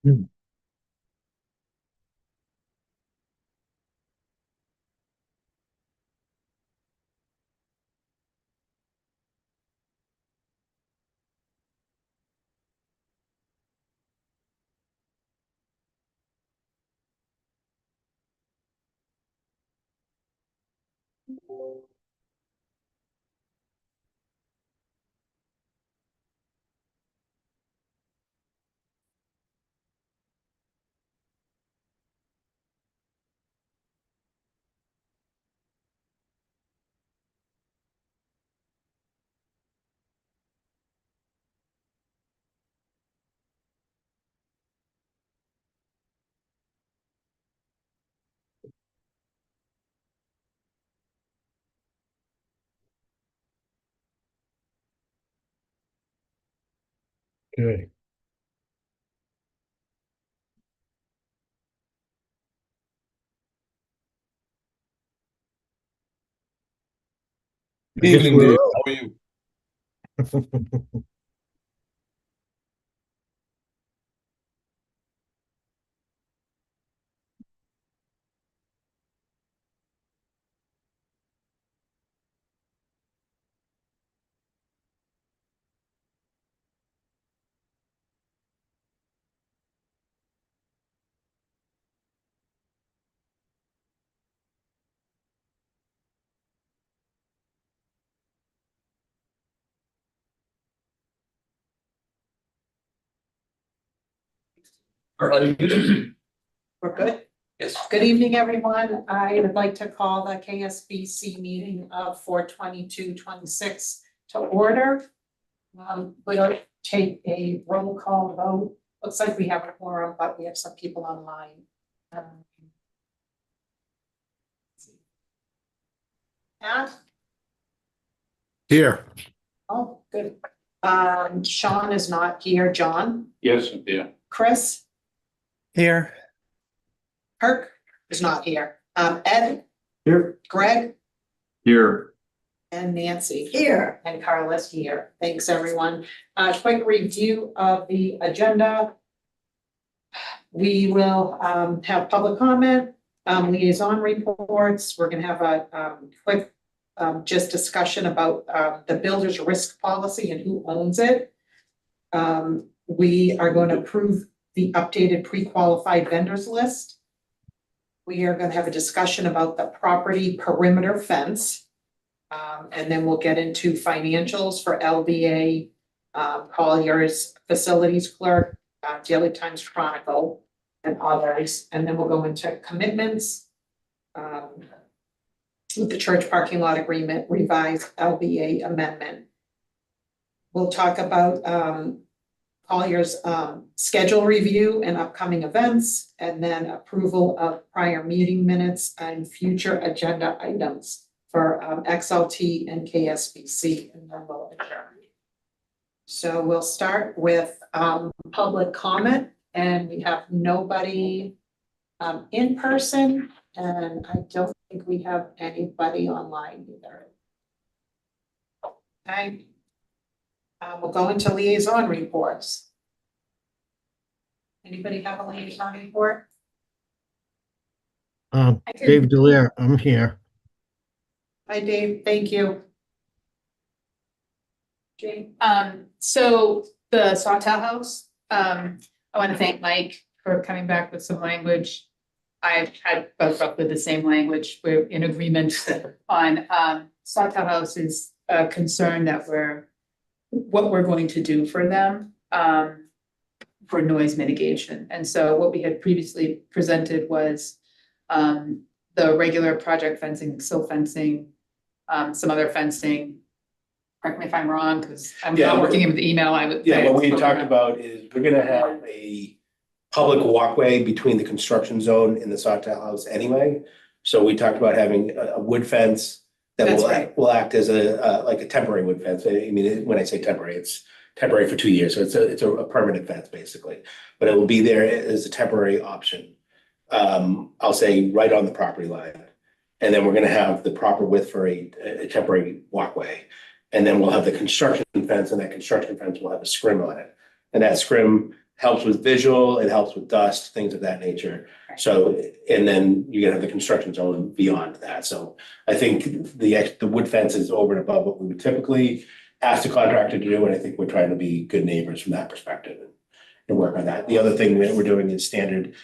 Hmm. Okay. I guess Evening, we're Dave. How are you? Are you? We're good. Yes. Good evening, everyone. I would like to call the KSBC meeting of 4/22/26 to order. We'll take a roll call vote. Looks like we have a quorum, but we have some people online. Matt? here. Oh, good. Sean is not here. John? Yes, yeah. Chris? Here. Kirk is not here. Ed? Here. Greg? Here. And Nancy. Here. And Carla's here. Thanks, everyone. Quick review of the agenda. We will have public comment, liaison reports. We're gonna have a quick just discussion about the builder's risk policy and who owns it. We are going to approve the updated pre-qualified vendors list. We are gonna have a discussion about the property perimeter fence. And then we'll get into financials for LBA, Collier's facilities clerk, Daily Times Chronicle, and others. And then we'll go into commitments. With the church parking lot agreement, revised LBA amendment. We'll talk about Collier's schedule review and upcoming events, and then approval of prior meeting minutes and future agenda items for XLT and KSBC, and then we'll adjourn. So we'll start with public comment, and we have nobody in person, and I don't think we have anybody online either. Okay. We'll go into liaison reports. Anybody have a liaison report? Dave Delaire, I'm here. Hi, Dave. Thank you. Jane? So the Sawtell House, I want to thank Mike for coming back with some language. I've had both roughly the same language. We're in agreement on, Sawtell House is a concern that what we're going to do for them, for noise mitigation. And so what we had previously presented was, the regular project fencing, sill fencing, some other fencing. Correct me if I'm wrong, because I'm Yeah, not working with the email. What we had talked about is we're gonna have a public walkway between the construction zone and the Sawtell House anyway. So we talked about having a wood fence that That's right. will act as like a temporary wood fence. I mean, when I say temporary, it's temporary for 2 years, so it's a permanent fence basically. But it will be there as a temporary option. I'll say right on the property line. And then we're gonna have the proper width for a temporary walkway. And then we'll have the construction fence, and that construction fence will have a scrim on it. And that scrim helps with visual, it helps with dust, things of that nature. Right. So, and then you're gonna have the construction zone beyond that. So I think the wood fence is over and above what we would typically ask the contractor to do, and I think we're trying to be good neighbors from that perspective and work on that. The other thing that we're doing is standard,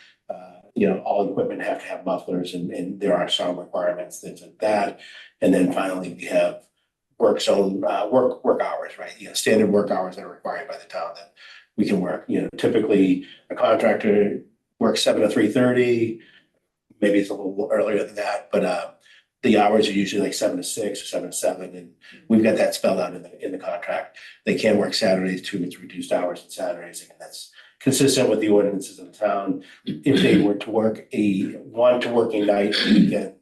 all equipment have to have mufflers, and there are some requirements, things like that. And then finally, we have work zone, work hours, right? Standard work hours that are required by the town that we can work. Typically a contractor works 7 to 3:30. Maybe it's a little earlier than that, but the hours are usually like 7 to 6 or 7 to 7, and we've got that spelled out in the contract. They can work Saturdays too. It's reduced hours on Saturdays, and that's consistent with the ordinances of the town. If they were to work a working night, weekend,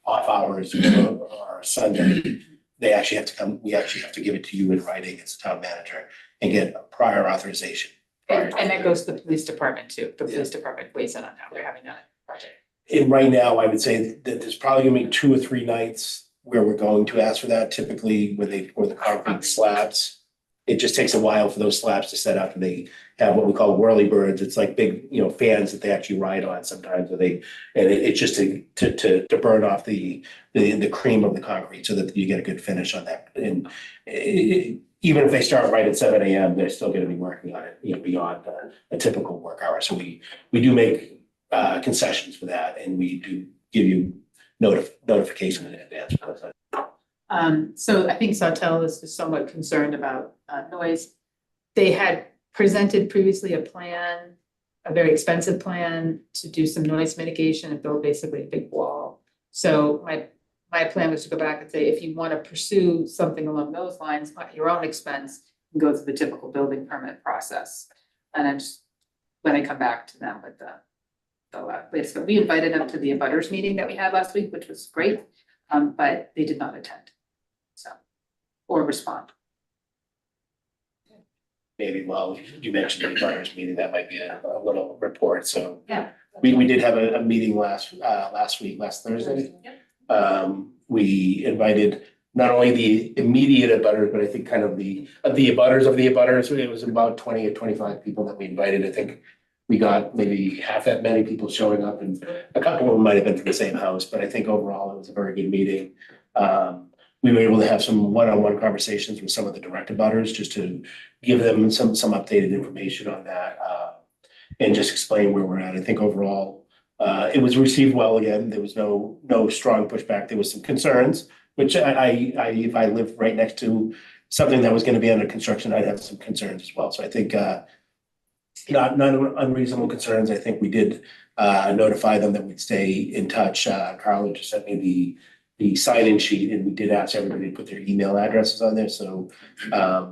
off hours, or Sunday, they actually have to come. We actually have to give it to you in writing as a town manager and get a prior authorization. And that goes to the police department too. The police department weighs in on how they're having that project. And right now, I would say that there's probably gonna be 2 or 3 nights where we're going to ask for that. Typically, when they pour the concrete slabs, it just takes a while for those slabs to set up, and they have what we call whirly birds. It's like big, fans that they actually ride on sometimes, it's just to burn off the cream of the concrete so that you get a good finish on that. And even if they start right at 7 a.m., they're still gonna be working on it, beyond a typical work hour. So we do make concessions for that, and we do give you notification in advance for that. So I think Sawtell is somewhat concerned about noise. They had presented previously a plan, a very expensive plan to do some noise mitigation and build basically a big wall. So my plan was to go back and say, if you want to pursue something along those lines at your own expense, and go through the typical building permit process. And I'm just, when I come back to them with the latest, but we invited them to the abutters meeting that we had last week, which was great, but they did not attend. So, or respond. Maybe, well, you mentioned the abutters meeting, that might be a little report. So Yeah. we did have a meeting last Thursday. We invited not only the immediate abutters, but I think kind of the abutters of the abutters. It was about 20 or 25 people that we invited. I think we got maybe half that many people showing up, and a couple of them might have been from the same house, but I think overall it was a very good meeting. We were able to have some one-on-one conversations with some of the direct abutters just to give them some updated information on that, and just explain where we're at. I think overall, it was received well. Again, there was no strong pushback. There was some concerns, which if I lived right next to something that was going to be under construction, I'd have some concerns as well. So I think not unreasonable concerns. I think we did notify them that we'd stay in touch. Carla just sent me the sign-in sheet, and we did ask everybody to put their email addresses on there. So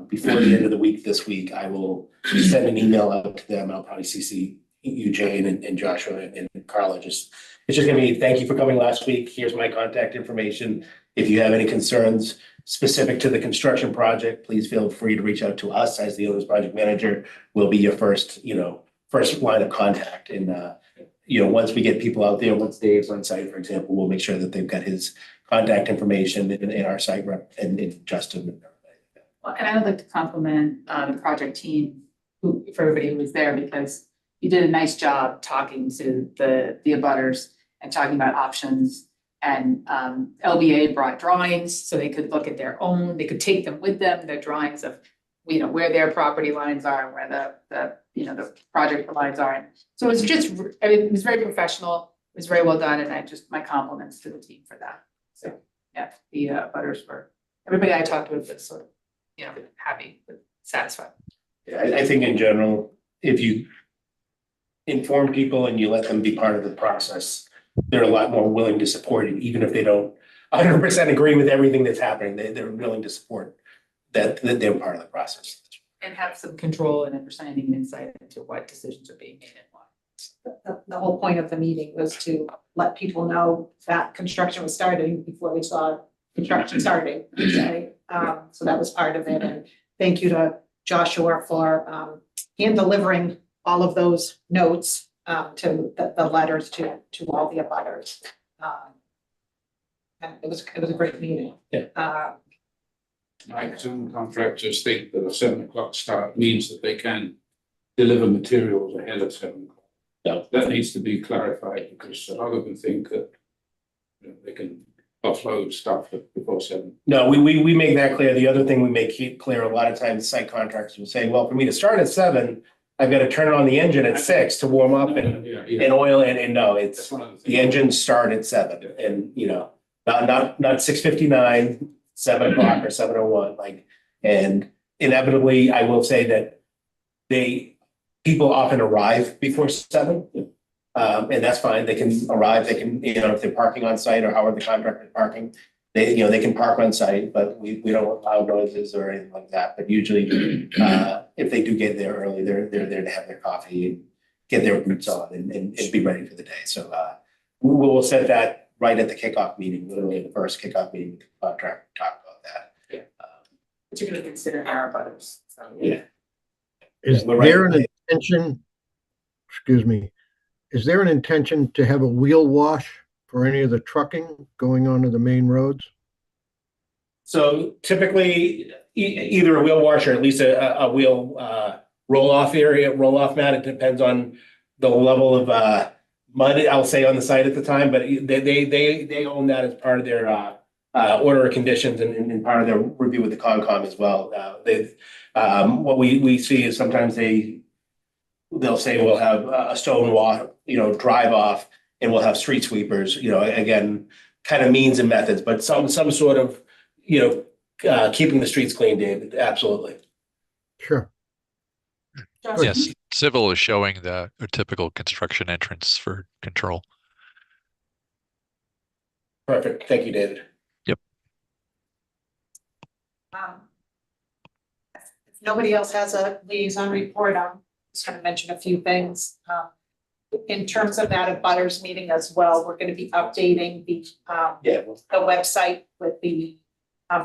before the end of the week this week, I will send an email out to them. I'll probably CC you, Jane, and Joshua and Carla. It's just gonna be, thank you for coming last week. Here's my contact information. If you have any concerns specific to the construction project, please feel free to reach out to us as the owner's project manager. We'll be your first line of contact. And once we get people out there, once Dave's on site, for example, we'll make sure that they've got his contact information in our site rep and Justin. Well, and I would like to compliment the project team for everybody who was there, because you did a nice job talking to the abutters and talking about options. And LBA brought drawings so they could look at their own, they could take them with them, their drawings of, where their property lines are and where the project lines are. And so it was it was very professional, it was very well done, and my compliments to the team for that. So yeah, the abutters everybody I talked with was sort of, happy, satisfied. Yeah, I think in general, if you inform people and you let them be part of the process, they're a lot more willing to support it, even if they don't 100% agree with everything that's happening. They're willing to support that they're part of the process. And have some control and understanding and insight into what decisions are being made and why. The whole point of the meeting was to let people know that construction was starting before they saw construction starting. Right? So that was part of it. And thank you to Joshua for hand delivering all of those notes to the letters to all the abutters. And it was a great meeting. Yeah. I assume contractors think that a 7 o'clock start means that they can deliver materials ahead of 7 o'clock. No. That needs to be clarified because a lot of them think that they can offload stuff before 7. No, we make that clear. The other thing we make clear, a lot of times site contractors will say, well, for me to start at 7, I've got to turn on the engine at 6 to warm up and oil it. And no, That's it's one of the things. the engines start at 7 and, you know, not 6:59, 7 o'clock or 7:01, like, and inevitably, I will say that people often arrive before 7. And that's fine. They can arrive, they can, you know, if they're parking on site or however the contractor is parking, they can park on site, but we don't allow noises or anything like that. But usually, if they do get there early, they're there to have their coffee and get their boots on and be ready for the day. So, we will set that right at the kickoff meeting, literally the first kickoff meeting with the contractor, talk about that. Particularly considering our butters, so. Yeah. Is we're right. there an intention, excuse me, is there an intention to have a wheel wash for any of the trucking going onto the main roads? So typically, either a wheel wash or at least a wheel roll-off mat. It depends on the level of mud, I'll say, on the site at the time, but they own that as part of their order of conditions and part of their review with the Concom as well. What we see is sometimes they'll say we'll have a stone wall, drive off, and we'll have street sweepers, again, kind of means and methods, but some sort of, keeping the streets clean, David, absolutely. Sure. Yes, Civil is showing a typical construction entrance for control. Perfect. Thank you, David. If nobody else has a liaison report, I'm just going to mention a few things. In terms of that abutters meeting as well, we're going to be updating the website with the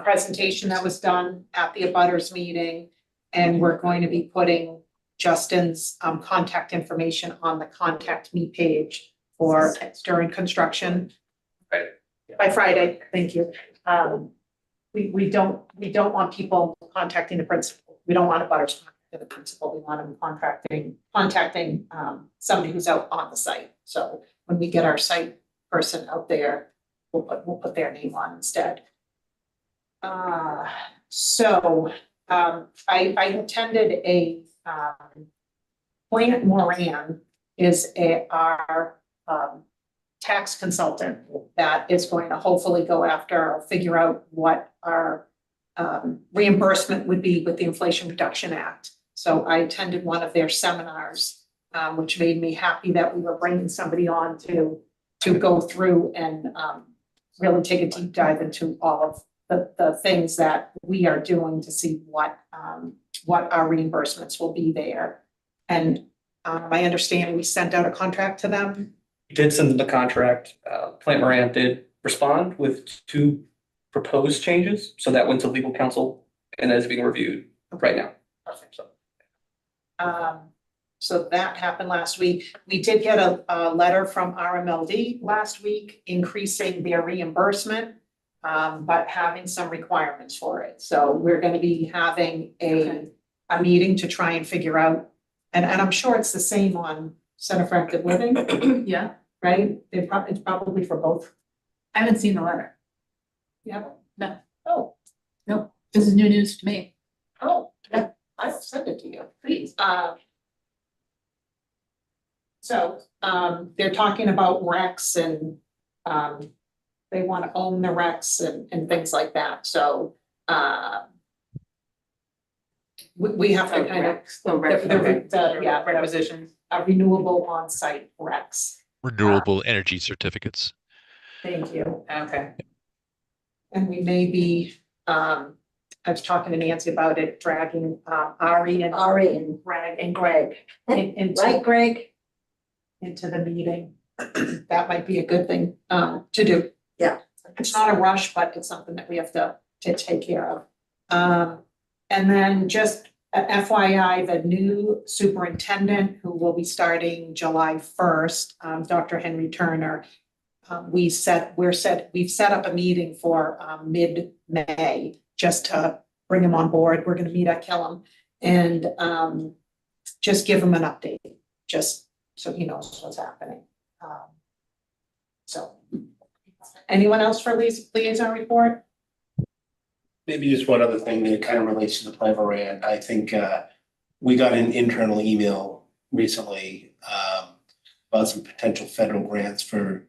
presentation that was done at the abutters meeting. And we're going to be putting Justin's contact information on the contact me page for during construction. Right. By Friday, thank you. We don't want people contacting the principal. We don't want abutters contacting the principal. We want them contacting somebody who's out on the site. So when we get our site person out there, we'll put their name on instead. I attended a Plant Moran is our tax consultant that is going to hopefully go after or figure out what our reimbursement would be with the Inflation Reduction Act. So I attended one of their seminars, which made me happy that we were bringing somebody on to go through and really take a deep dive into all of the things that we are doing to see what our reimbursements will be there. And I understand we sent out a contract to them. We did send them the contract. Plant Moran did respond with 2 proposed changes. So that went to legal counsel and is being reviewed right now. Perfect. So that happened last week. We did get a letter from RMLD last week increasing their reimbursement, but having some requirements for it. So we're going to be having a meeting to try and figure out, and I'm sure it's the same on Center for Active Living. Yeah, Right? It's probably for both. I haven't seen the letter. Yeah. No. Oh, Nope, this is new news to me. oh, yeah, I will send it to you. Please. So they're talking about recs and they want to own the recs and things like that. So we have to kind of Requisitions. renewable on-site recs. Renewable energy certificates. Thank you. Okay. And we may be, I was talking to Nancy about it, dragging Ari and Greg Right, Greg? into the meeting. That might be a good thing to do. Yeah. It's not a rush, but it's something that we have to take care of. And then just a FYI, the new superintendent who will be starting July 1st, Dr. Henry Turner. We've set up a meeting for mid-May just to bring him on board. We're going to meet at Killam and just give him an update, just so he knows what's happening. So, anyone else for liaison report? Maybe just one other thing that kind of relates to the plan rant. I think we got an internal email recently about some potential federal grants for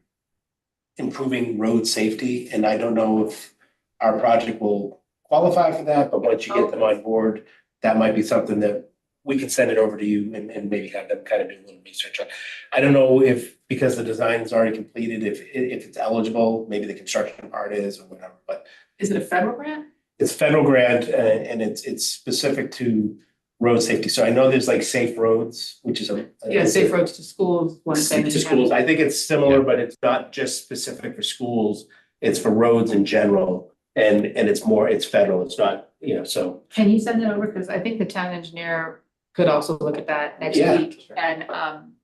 improving road safety. And I don't know if our project will qualify for that, but once you get them on board, that might be something that we can send it over to you and maybe have them kind of do a little research on. I don't know if, because the design is already completed, if it's eligible, maybe the construction part is or whatever, but Is it a federal grant? it's federal grant and it's specific to road safety. So I know there's like safe roads, which is Yeah, safe roads to schools, one thing. to schools. I think it's similar, Yeah. but it's not just specific for schools. It's for roads in general. And it's federal. It's not, so. Can you send it over? Because I think the town engineer could also look at that next Yeah. week. And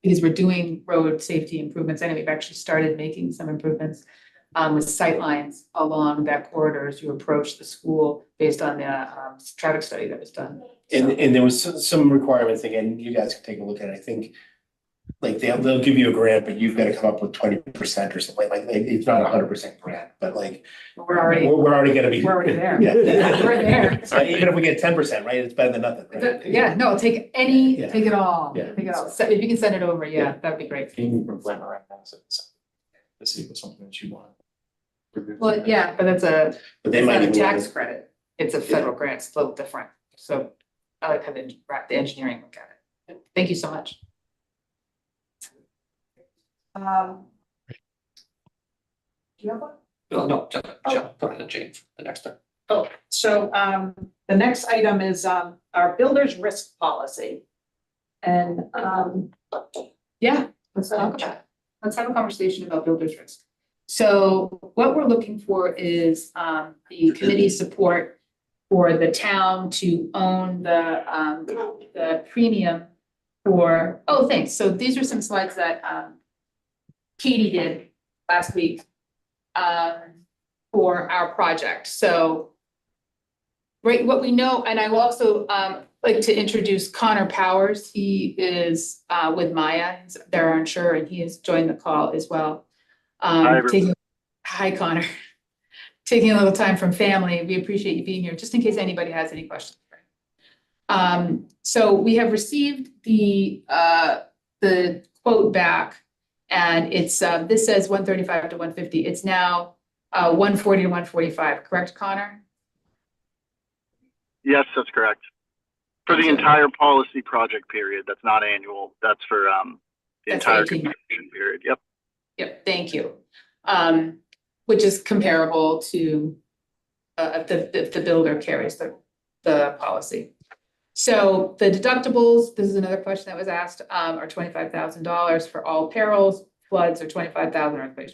because we're doing road safety improvements, and we've actually started making some improvements with sightlines along that corridor as you approach the school based on the traffic study that was done. And there was some requirements, again, you guys can take a look at it. I think like they'll give you a grant, but you've got to come up with 20% or something. Like it's not 100% grant, but like We're already gonna be. we're already there. Yeah. We're there. So even if we get 10%, right, it's better than nothing, right? Yeah, no, take Yeah. take it all. Yeah. Take it all. So if you can send it over, yeah, Yeah. that'd be great. Even from Glen around to see if it's something that you want. Well, yeah, but that's But they it's might not a even. tax credit. It's a federal grant, it's a little different. So I like having the engineering look at it. Thank you so much. Do you have one? No, jump, put it in Jane for the next time. Oh, so the next item is our builder's risk policy. And Yeah, let's talk about it. Let's have a conversation about builder's risk. So what we're looking for is the committee's support for the town to own the premium for, oh, thanks. So these are some slides that Katie did last week for our project. So right, what we know, and I will also like to introduce Connor Powers. He is with Maya, he's their insurer, and he has joined the call as well. Hi, Connor. Taking a little time from family. We appreciate you being here, just in case anybody has any questions. So we have received the quote back, and it's this says 135 to 150. It's now 140 to 145. Correct, Connor? Yes, that's correct. For the entire policy project period, that's not annual. That's for the That's entire 18 months. construction period. Yep. Yep, thank you. Which is comparable to if the builder carries the policy. So the deductibles, this is another question that was asked, are $25,000 for all perils, floods are $25,000, earthquakes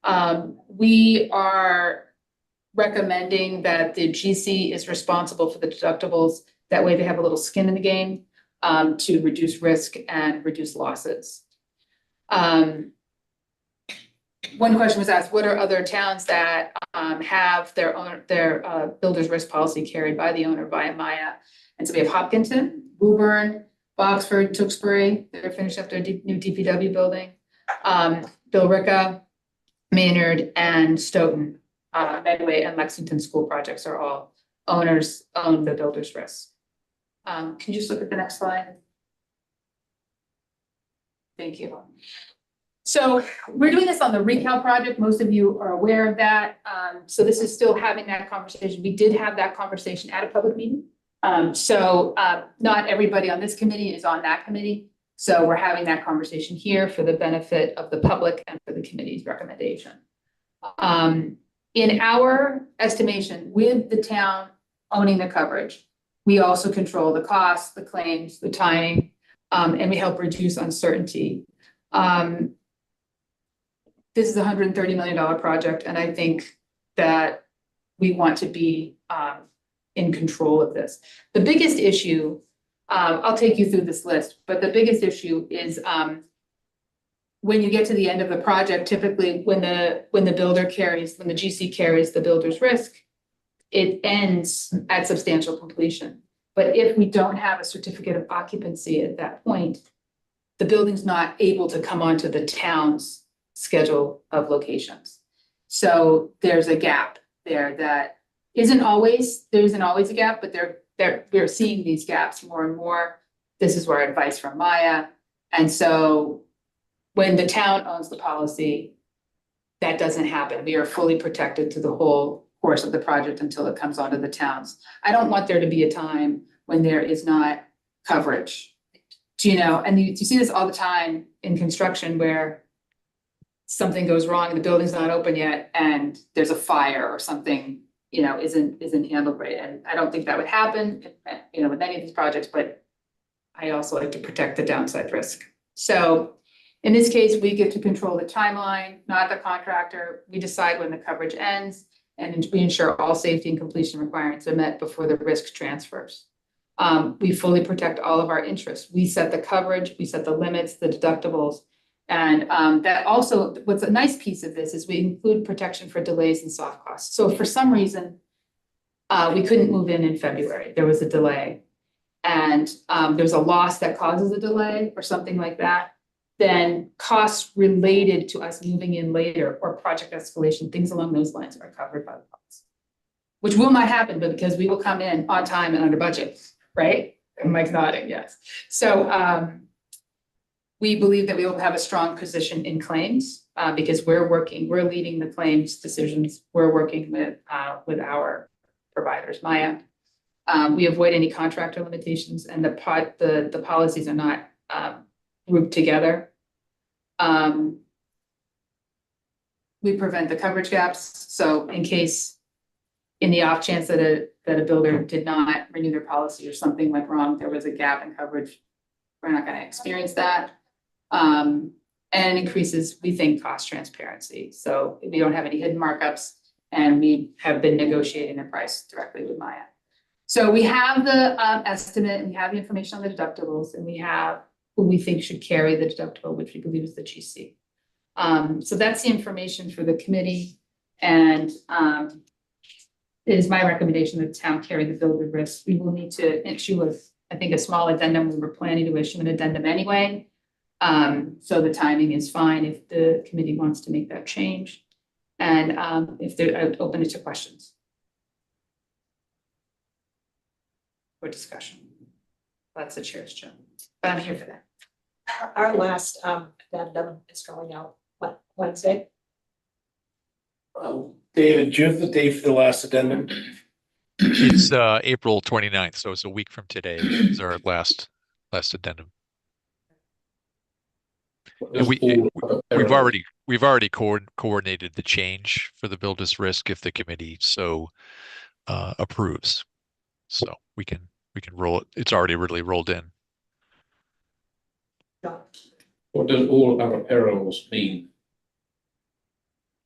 $25,000. We are recommending that the GC is responsible for the deductibles. That way they have a little skin in the game to reduce risk and reduce losses. One question was asked, what are other towns that have their builder's risk policy carried by the owner via Maya? And so we have Hopkinton, Woburn, Boxford, Tewksbury, they're finishing up their new DPW building. Billerica, Maynard, and Stoughton, Medway and Lexington school projects are all owners own the builder's risk. Can you just look at the next slide? Thank you. So we're doing this on the ReCal project. Most of you are aware of that. So this is still having that conversation. We did have that conversation at a public meeting. Not everybody on this committee is on that committee. So we're having that conversation here for the benefit of the public and for the committee's recommendation. In our estimation, with the town owning the coverage, we also control the costs, the claims, the timing, and we help reduce uncertainty. This is a $130 million project, and I think that we want to be in control of this. The biggest issue, I'll take you through this list, but the biggest issue is when you get to the end of the project, typically when the GC carries the builder's risk, it ends at substantial completion. But if we don't have a certificate of occupancy at that point, the building's not able to come onto the town's schedule of locations. So there's a gap there that there isn't always a gap, but we're seeing these gaps more and more. This is where advice from Maya. And so when the town owns the policy, that doesn't happen. We are fully protected to the whole course of the project until it comes onto the towns. I don't want there to be a time when there is not coverage. Do you know, and you see this all the time in construction where something goes wrong and the building's not open yet and there's a fire or something, you know, isn't handled right. And I don't think that would happen, you know, with any of these projects, but I also like to protect the downside risk. So in this case, we get to control the timeline, not the contractor. We decide when the coverage ends and we ensure all safety and completion requirements are met before the risk transfers. We fully protect all of our interests. We set the coverage, we set the limits, the deductibles. And that also, what's a nice piece of this is we include protection for delays and soft costs. So if for some reason, we couldn't move in February, there was a delay, and there's a loss that causes a delay or something like that, then costs related to us moving in later or project escalation, things along those lines are covered by the policy. Which will not happen, but because we will come in on time and under budget, right? And Mike's nodding, yes. So we believe that we will have a strong position in claims because we're leading the claims decisions. We're working with our providers, Maya. We avoid any contractor limitations, and the policies are not grouped together. We prevent the coverage gaps. So in case, in the off chance that a builder did not renew their policy or something went wrong, there was a gap in coverage, we're not going to experience that. And it increases, we think, cost transparency. So we don't have any hidden markups, and we have been negotiating the price directly with Maya. So we have the estimate, and we have the information on the deductibles, and we have who we think should carry the deductible, which we believe is the GC. So that's the information for the committee, and it is my recommendation that the town carry the builder risk. We will need to issue a small addendum. We were planning to issue an addendum anyway. So the timing is fine if the committee wants to make that change. And if they're open to questions or discussion. That's the chair's job, but I'm here for that. Our last addendum is going out Wednesday. David, do you have the date for the last addendum? It's April 29th, so it's a week from today is our last addendum. And we've already coordinated the change for the builder's risk if the committee so approves. So we can roll it. It's already really rolled in. What does all other perils mean?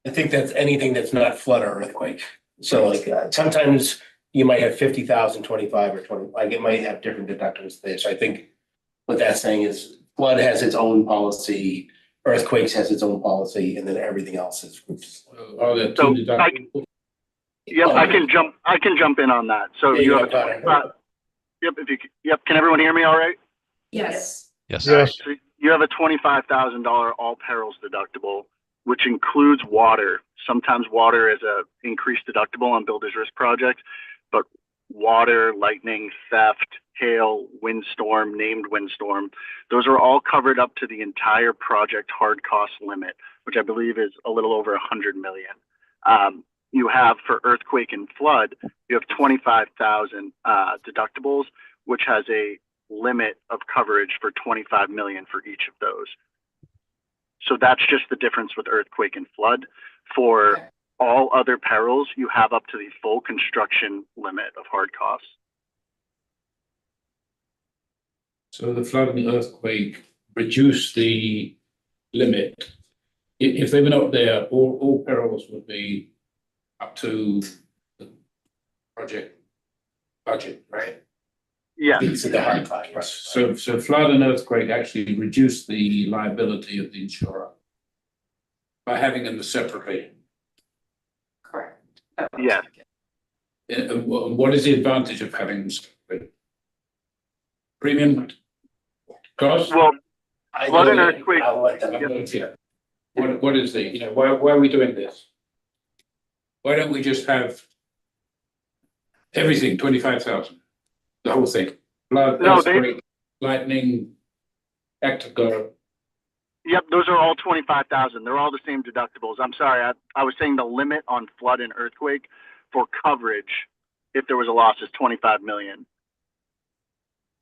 I think that's anything that's not flood or earthquake. So like sometimes you might have 50,000, 25 or 20, like it might have different deductibles there. So I think what that's saying is flood has its own policy, earthquakes has its own policy, and then everything else is. Are there So two deductibles? Yep, I can jump in on that. So you have yep, can everyone hear me all right? Yes. Yes. Yes. So you have a $25,000 all perils deductible, which includes water. Sometimes water is a increased deductible on builder's risk projects, but water, lightning, theft, hail, windstorm, named windstorm, those are all covered up to the entire project hard cost limit, which I believe is a little over 100 million. You have for earthquake and flood, you have 25,000 deductibles, which has a limit of coverage for 25 million for each of those. So that's just the difference with earthquake and flood. For all other perils, you have up to the full construction limit of hard costs. So the flood and the earthquake reduce the limit. If they were not there, all perils would be up to the project budget, right? Yeah. It's the hard cost. So flood and earthquake actually reduce the liability of the insurer by having them separately. Correct. Yes. What is the advantage of having them separate? premium cost? Well, I flood and know- earthquake, I'll let them. Yeah. What is the, why are we doing this? Why don't we just have everything, 25,000, the whole thing? Flood, No, they- earthquake, lightning, Actigo. yep, those are all 25,000. They're all the same deductibles. I'm sorry, I was saying the limit on flood and earthquake for coverage, if there was a loss, is 25 million.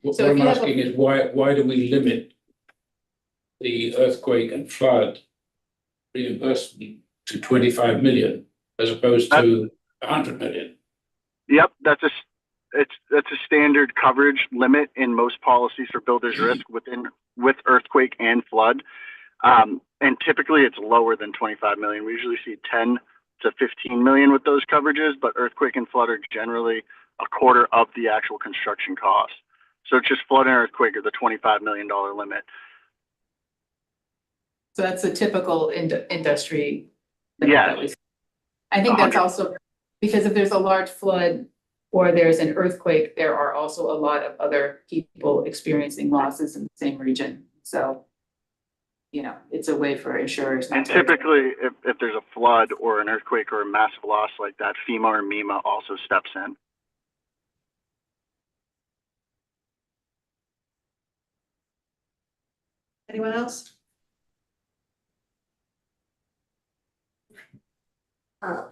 What So if I'm you have a- asking is why do we limit the earthquake and flood reimbursement to 25 million as opposed to 100 million? Yep, that's a standard coverage limit in most policies for builder's risk with earthquake and flood. And typically it's lower than 25 million. We usually see 10 to 15 million with those coverages, but earthquake and flood are generally a quarter of the actual construction cost. So it's just flood and earthquake are the $25 million limit. So that's a typical industry. limit Yes. that we- I think that's 100. also, because if there's a large flood or there's an earthquake, there are also a lot of other people experiencing losses in the same region. So, it's a way for insurers. And not to- typically if there's a flood or an earthquake or a massive loss like that, FEMA or MEMA also steps in. Anyone else?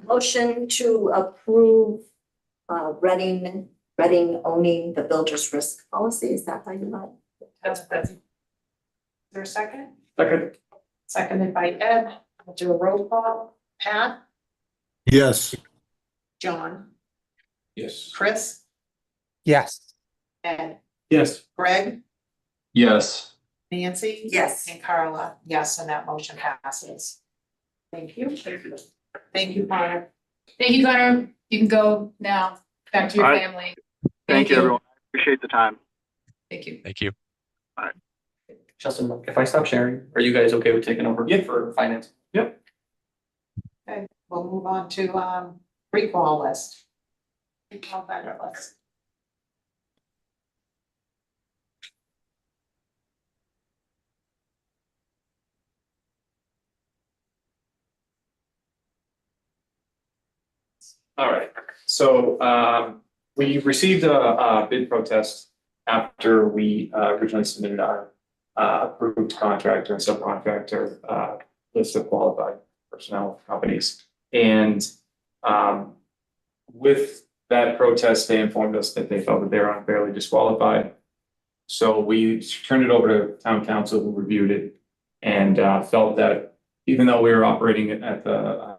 Motion to approve, Reading owning the builder's risk policy. Is that how you like? Is there a second? Second. Seconded by Ed. We'll do a roll call. Pat, Yes. John, Yes. Chris, Yes. Ed, Yes. Greg, Yes. Nancy. Yes. And Carla, yes, and that motion passes. Thank you. Thank you, Connor. Thank you, Connor. You can go now, back to your All right. family. Thank you, everyone. Appreciate the time. Thank you. Thank you. Justin, if I stop sharing, are you guys okay with taking over? Yeah. For finance? Yep. Okay, we'll move on to recall list. Recall vendor list. All right, so we received a bid protest after we originally submitted our approved contractor and subcontractor list of qualified personnel companies. And with that protest, they informed us that they felt that they were unfairly disqualified. So we turned it over to town council, who reviewed it and felt that even though we were operating at the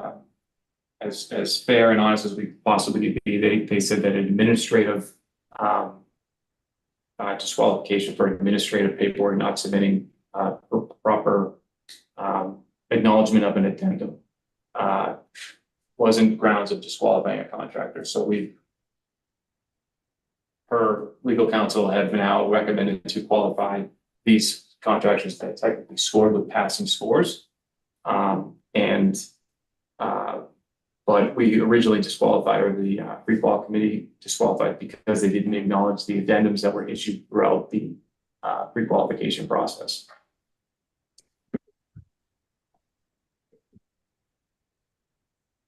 as fair and honest as we possibly could be, they said that administrative disqualification for administrative paperwork, not submitting proper acknowledgement of an addendum wasn't grounds of disqualifying a contractor. So her legal counsel have now recommended to qualify these contractors that technically scored with passing scores. But we originally disqualified, or the pre-qual committee disqualified, because they didn't acknowledge the addendums that were issued throughout the pre-qualification process.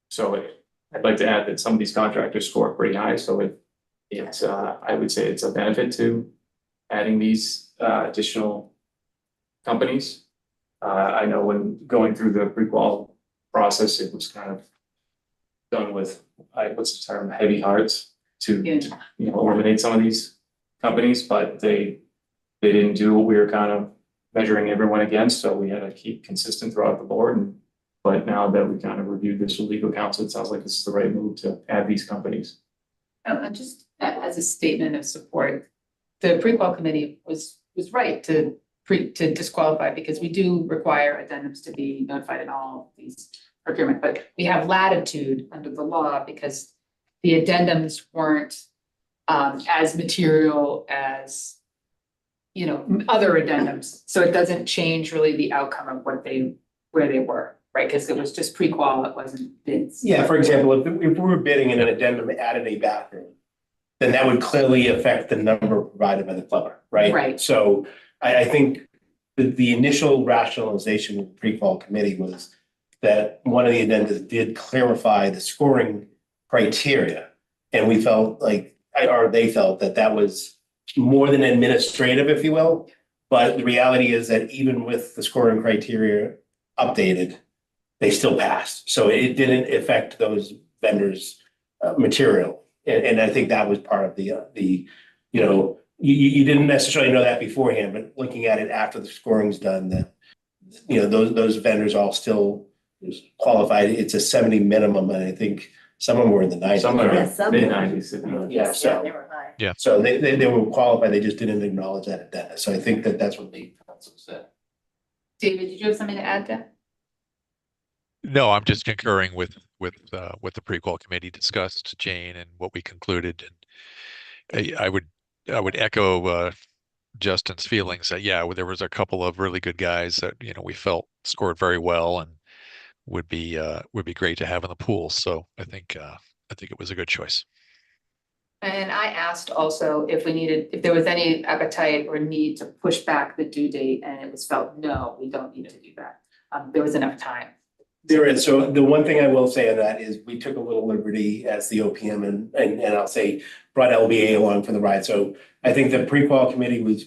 So I'd like to add that some of these contractors score pretty high, so I would say it's a benefit to adding these additional companies. I know when going through the pre-qual process, it was kind of done with, what's the term, heavy hearts to eliminate some of these companies, but they didn't do what we were kind of measuring everyone against, so we had to keep consistent throughout the board. But now that we kind of reviewed this with legal counsel, it sounds like this is the right move to add these companies. Just as a statement of support, the pre-qual committee was right to disqualify, because we do require addendums to be notified in all these procurement, but we have latitude under the law because the addendums weren't as material as other addendums. So it doesn't change really the outcome of where they were, right? Because it was just pre-qual, it wasn't bids. Yeah, for example, if we were bidding and an addendum added a bathroom, then that would clearly affect the number provided by the plumber, right? Right. So I think the initial rationalization with the pre-qual committee was that one of the agendas did clarify the scoring criteria. And we felt like, or they felt that that was more than administrative, if you will. But the reality is that even with the scoring criteria updated, they still passed. So it didn't affect those vendors' material. And I think that was part of the you didn't necessarily know that beforehand, but looking at it after the scoring's done, that those vendors all still qualified. It's a 70 minimum, and I think some of them were in the 90s. Some are Yeah, some- mid-90s. Yeah, so they were high. Yeah. so they were qualified. They just didn't acknowledge that addenda. So I think that's what the council said. David, did you have something to add to? No, I'm just concurring with what the pre-qual committee discussed, Jane, and what we concluded. And I would echo Justin's feelings that there was a couple of really good guys that we felt scored very well and would be great to have in the pool. So I think it was a good choice. And I asked also if there was any appetite or need to push back the due date, and it was felt, no, we don't need to do that. There was enough time. There is. So the one thing I will say on that is we took a little liberty as the OPM and I'll say brought LBA along for the ride. So I think the pre-qual committee was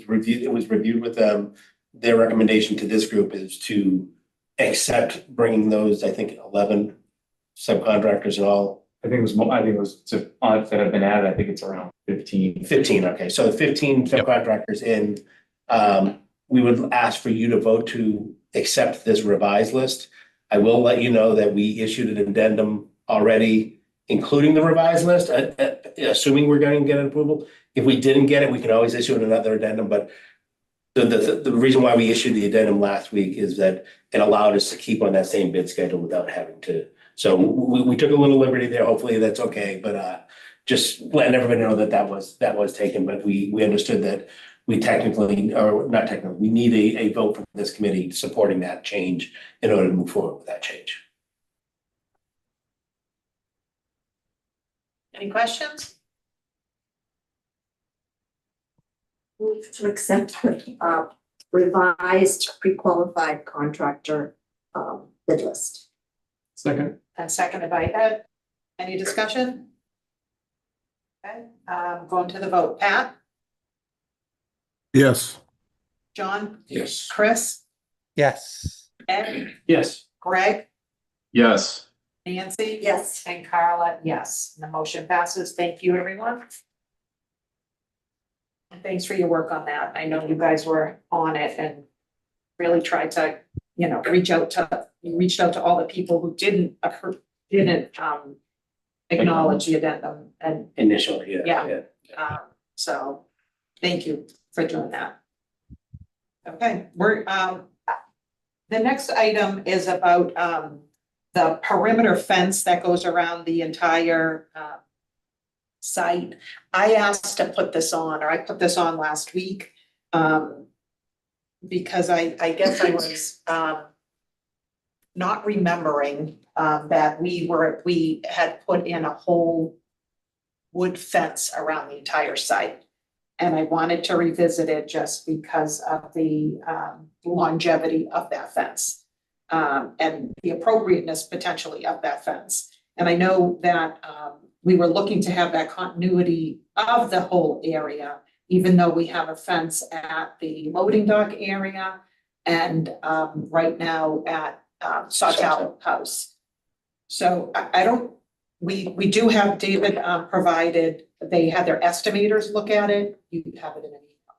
reviewed. It was reviewed with them. Their recommendation to this group is to accept bringing those, I think, 11 subcontractors and all. I think it was to odds that have been added. I think it's around 15. 15. Okay. So 15 subcontractors in. We would ask for you to vote to accept this revised list. I will let you know that we issued an addendum already, including the revised list, assuming we're going to get an approval. If we didn't get it, we can always issue another addendum. But the reason why we issued the addendum last week is that it allowed us to keep on that same bid schedule without having to. So we took a little liberty there. Hopefully that's okay. But just letting everybody know that was taken. But we understood that we technically, or not technically, we need a vote from this committee supporting that change in order to move forward with that change. Any questions? Move to accept the revised pre-qualified contractor bid list. Second. And seconded by Ed. Any discussion? Okay, going to the vote. Pat? Yes. John? Yes. Chris? Yes. Ed? Yes. Greg? Yes. Nancy? Yes. And Carla, yes. The motion passes. Thank you, everyone. And thanks for your work on that. I know you guys were on it and really tried to, reached out to all the people who didn't acknowledge the addendum and, Initially, Yeah. so thank you for doing that. Okay, the next item is about, the perimeter fence that goes around the entire, site. I asked to put this on, or I put this on last week, because I guess I was, not remembering, that we had put in a whole wood fence around the entire site. And I wanted to revisit it just because of the, longevity of that fence. And the appropriateness potentially of that fence. And I know that we were looking to have that continuity of the whole area, even though we have a fence at the loading dock area and right now at Sawtell House. So we do have David provided, they had their estimators look at it. You have it in an email.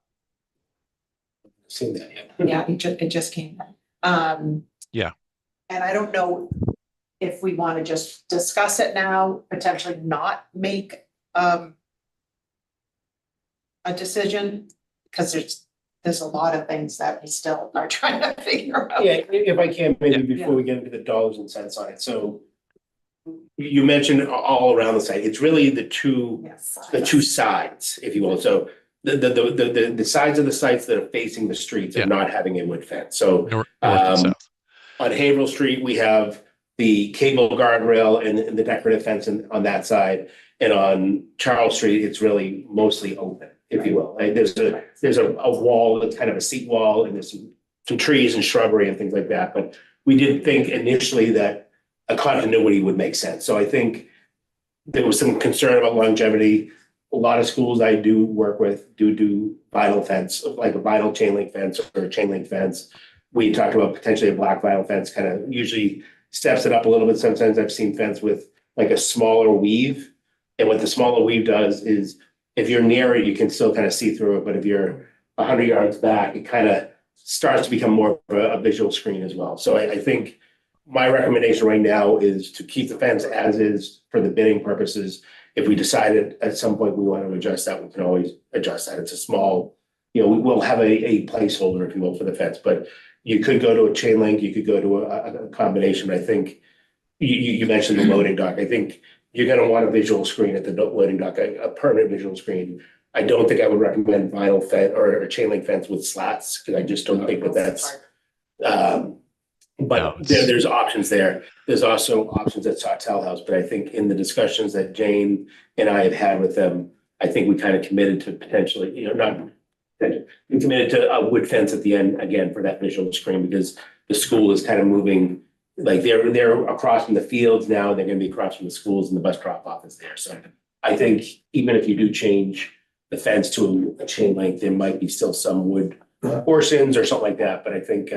Seen that yet. Yeah, it just came in. Yeah. And I don't know if we want to just discuss it now, potentially not make a decision, because there's a lot of things that we still are trying to figure out. Yeah, if I can, maybe Yeah. before we get into the dollars and cents on it. So you mentioned all around the site. It's really the two sides, if you will. So the sides of the sites that are facing the streets Yeah. are not having a wood fence. So North and south. on Haverhill Street, we have the cable guardrail and the decorative fence on that side. And on Charles Street, it's really mostly open, if you will. Like, there's a wall, that's kind of a seat wall, and there's some trees and shrubbery and things like that. But we did think initially that a continuity would make sense. So I think there was some concern about longevity. A lot of schools I do work with do vinyl fence, like a vinyl chain link fence or a chain link fence. We talked about potentially a black vinyl fence, kind of usually steps it up a little bit. Sometimes I've seen fence with like a smaller weave. And what the smaller weave does is if you're near it, you can still kind of see through it. But if you're 100 yards back, it kind of starts to become more of a visual screen as well. So I think my recommendation right now is to keep the fence as is for the bidding purposes. If we decided at some point we want to adjust that, we can always adjust that. It's a small, we'll have a placeholder, if you will, for the fence. But you could go to a chain link, you could go to a combination. But I think you mentioned the loading dock. I think you're going to want a visual screen at the loading dock, a permanent visual screen. I don't think I would recommend vinyl fence or a chain link fence with slats, because I just don't think that's. But there's options there. There's also options at Sawtell House, but I think in the discussions that Jane and I have had with them, I think we kind of committed to potentially, we committed to a wood fence at the end again for that visual screen, because the school is kind of moving, like they're across from the fields now, they're going to be across from the schools, and the bus drop off is there. So I think even if you do change the fence to a chain link, there might be still some wood portions or something like that, but I think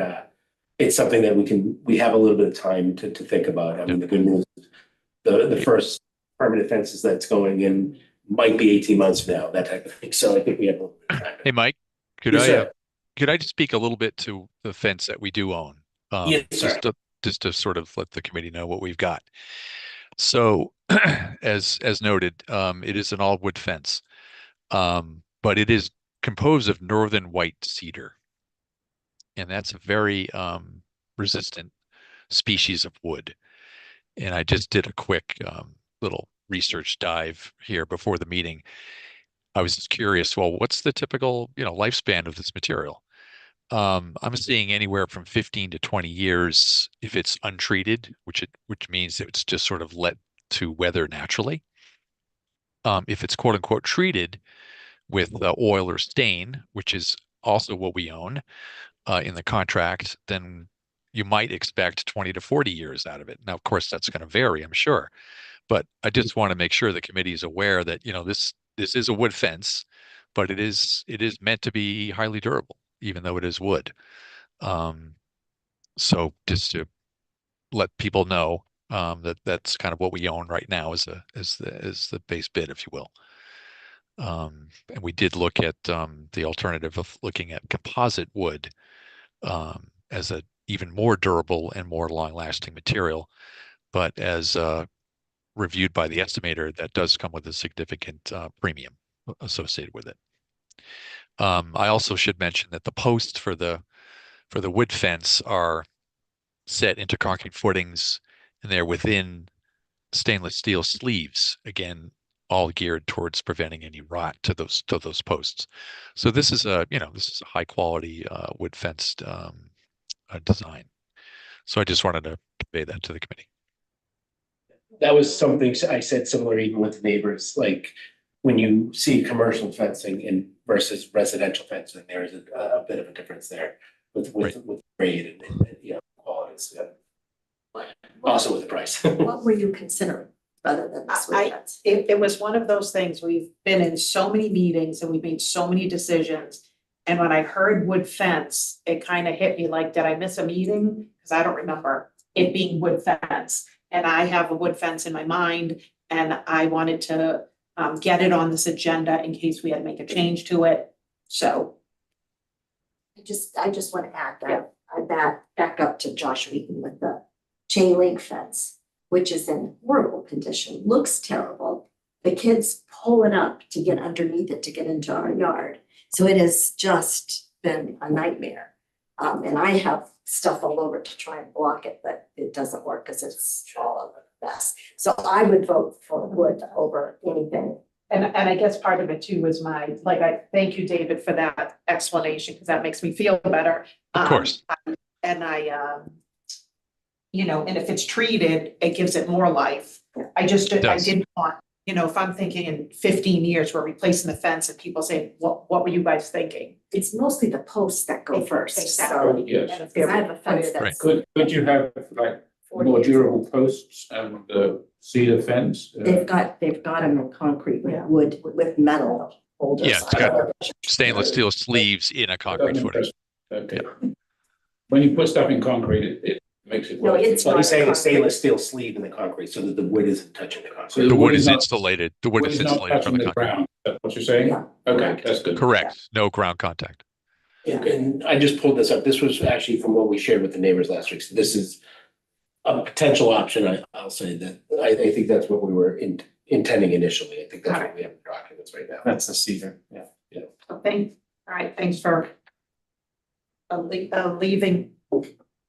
it's something that we have a little bit of time to think about. I mean, the good news is the first permanent fences that's going in might be 18 months from now, that type of thing. So I think we have a little bit of time. Hey, Mike, could I just speak a little bit to the fence that we do own? Yes, sir. Just to sort of let the committee know what we've got. So as noted, it is an all wood fence, but it is composed of northern white cedar. And that's a very resistant species of wood. And I just did a quick little research dive here before the meeting. I was just curious, well, what's the typical, lifespan of this material? I'm seeing anywhere from 15 to 20 years if it's untreated, which means it's just sort of let to weather naturally. If it's quote unquote treated with oil or stain, which is also what we own in the contract, then you might expect 20 to 40 years out of it. Now, of course, that's going to vary, I'm sure, but I just want to make sure the committee is aware that, this is a wood fence, but it is meant to be highly durable, even though it is wood. So just to let people know that that's kind of what we own right now as the base bid, if you will. And we did look at the alternative of looking at composite wood as a even more durable and more long-lasting material, but as reviewed by the estimator, that does come with a significant premium associated with it. I also should mention that the posts for the wood fence are set into concrete footings, and they're within stainless steel sleeves, again, all geared towards preventing any rot to those posts. So this is a high quality wood fenced design. So I just wanted to convey that to the committee. That was something I said similar even with neighbors, like when you see commercial fencing versus residential fencing, there is a bit of a difference there with grade and qualities. Yeah. Also with the price. What were you considering rather than this wood fence? It was one of those things, we've been in so many meetings and we've made so many decisions. And when I heard wood fence, it kind of hit me like, did I miss a meeting? Because I don't remember it being wood fence. And I have a wood fence in my mind, and I wanted to get it on this agenda in case we had to make a change to it. So. I just want to add that back up to Josh Wheaton with the chain link fence, which is in horrible condition, looks terrible. The kids pull it up to get underneath it to get into our yard. So it has just been a nightmare. And I have stuff all over to try and block it, but it doesn't work because it's all over the mess. So I would vote for wood over anything. And I guess part of it too was I thank you, David, for that explanation, because that makes me feel better. Of course. And and if it's treated, it gives it more life. I didn't want you know, if I'm thinking in 15 years, we're replacing the fence and people say, what were you guys thinking? It's mostly the posts that go first, so. Exactly. Yes. And if Because I they're- have a fence that's. Could you have like more durable posts and cedar fence? They've got them in concrete with wood, with metal holders. Yeah, it's got stainless steel sleeves in a concrete footing. Okay. When you put stuff in concrete, it makes it No, work. it's Well, he's saying a concrete. stainless steel sleeve in the concrete so that the wood isn't touching the concrete. So The wood is not- insulated. The wood is not insulated from touching the concrete. ground. That's what you're saying? Yeah. Okay, that's good. Correct. No ground contact. And I just pulled this up. This was actually from what we shared with the neighbors last week. So this is a potential option. I'll say that. I think that's what we were intending initially. I think that's what we have in documents right now. That's a cedar, yeah. All right, thanks for leaving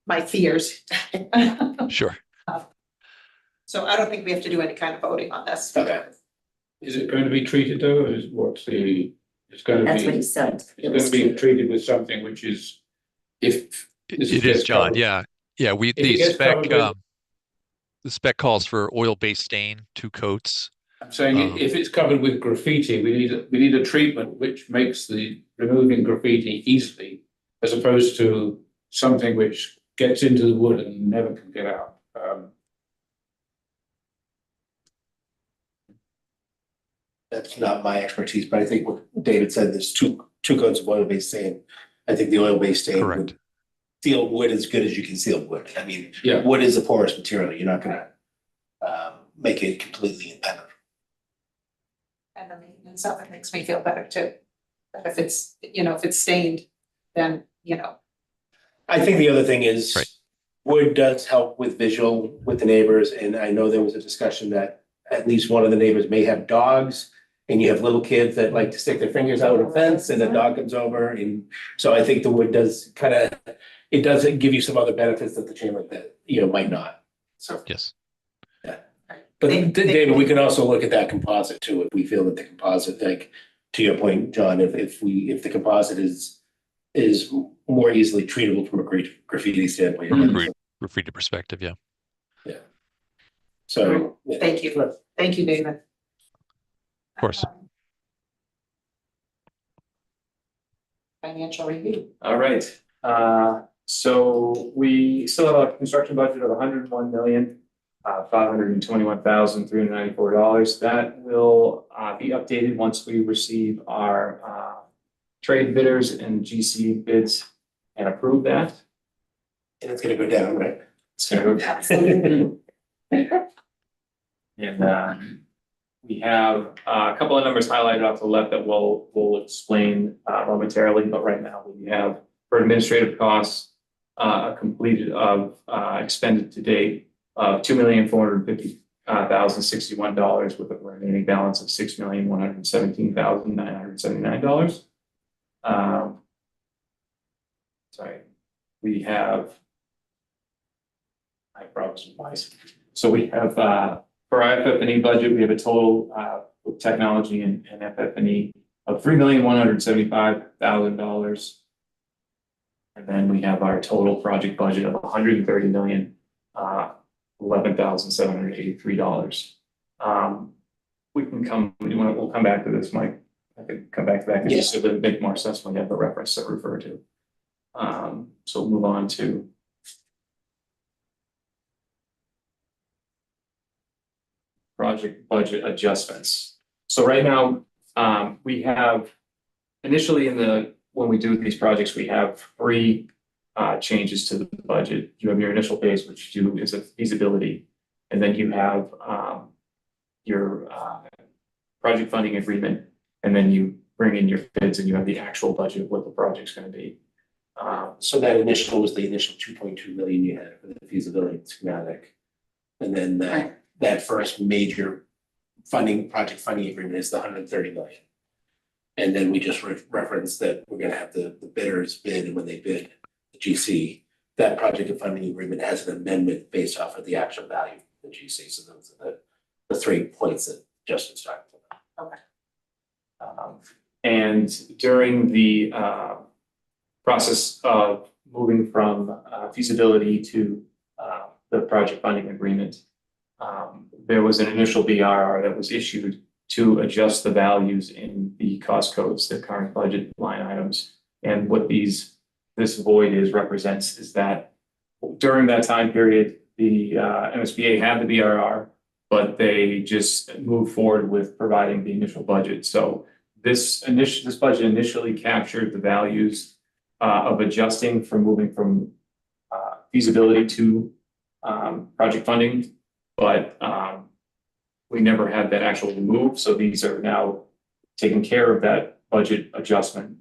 my fears. Sure. So I don't think we have to do any kind of voting on this. Okay. Is it going to be treated though? It's going to That's what be, he said. it's going to be treated with something which is, if. this It gets is, John. covered- Yeah. Yeah. If it gets covered with- The spec calls for oil-based stain, 2 coats. I'm saying if it's covered with graffiti, we need a treatment which makes the removing graffiti easily, as opposed to something which gets into the wood and never can get out. That's not my expertise, but I think what David said, there's two coats of oil-based stain. I think the oil-based stain Correct. would seal wood as good as you can seal wood. I mean, Yeah. wood is a porous material. You're not gonna make it completely impenetrable. And the maintenance of it makes me feel better too. But if it's, you know, if it's stained, then, you know. I think the other thing is Right. wood does help with visual with the neighbors, and I know there was a discussion that at least one of the neighbors may have dogs, and you have little kids that like to stick their fingers out a fence, and the dog comes over, and so I think the wood does it does give you some other benefits that the chain link that, might not. So, Yes. but David, we can also look at that composite too, if we feel that the composite, like, to your point, John, if the composite is more easily treatable from a graffiti standpoint. Graffiti perspective. Yeah. So. yeah. Thank you. Thank you, David. Of course. Financial review. All right, so we still have a construction budget of $101,521,394. That will be updated once we receive our trade bidders and GC bids and approve that. And it's gonna go down, right? It's gonna go down. And we have a couple of numbers highlighted off to the left that we'll explain momentarily, but right now we have for administrative costs completed of expended to date of $2,450,061 with a remaining balance of $6,117,979. Sorry, we have. I promise twice. So we have for our FF&E budget, we have a total with technology and FF&E of $3,175,000. And then we have our total project budget of $130,011,783. We'll come back to this, Mike. I could come back to that because it would make more sense when we have the reference to refer to. So we'll move on to project budget adjustments. So right now, we have initially when we do these projects, we have 3 changes to the budget. You have your initial phase, which you do is a feasibility, and then you have your project funding agreement, and then you bring in your bids and you have the actual budget of what the project's going to be. So that initial was the initial 2.2 million you had for the feasibility schematic. And then that first major project funding agreement is the 130 million. And then we just referenced that we're gonna have the bidders bid, and when they bid the GC, that project funding agreement has an amendment based off of the actual value of the GC. So those are the 3 points that Justin's talking about. Okay. And during the process of moving from feasibility to the project funding agreement, there was an initial BRR that was issued to adjust the values in the cost codes, the current budget line items. And what this void represents is that during that time period, the MSBA had the BRR, but they just moved forward with providing the initial budget. So this budget initially captured the values of adjusting from moving from feasibility to project funding, but we never had that actual move. So these are now taking care of that budget adjustment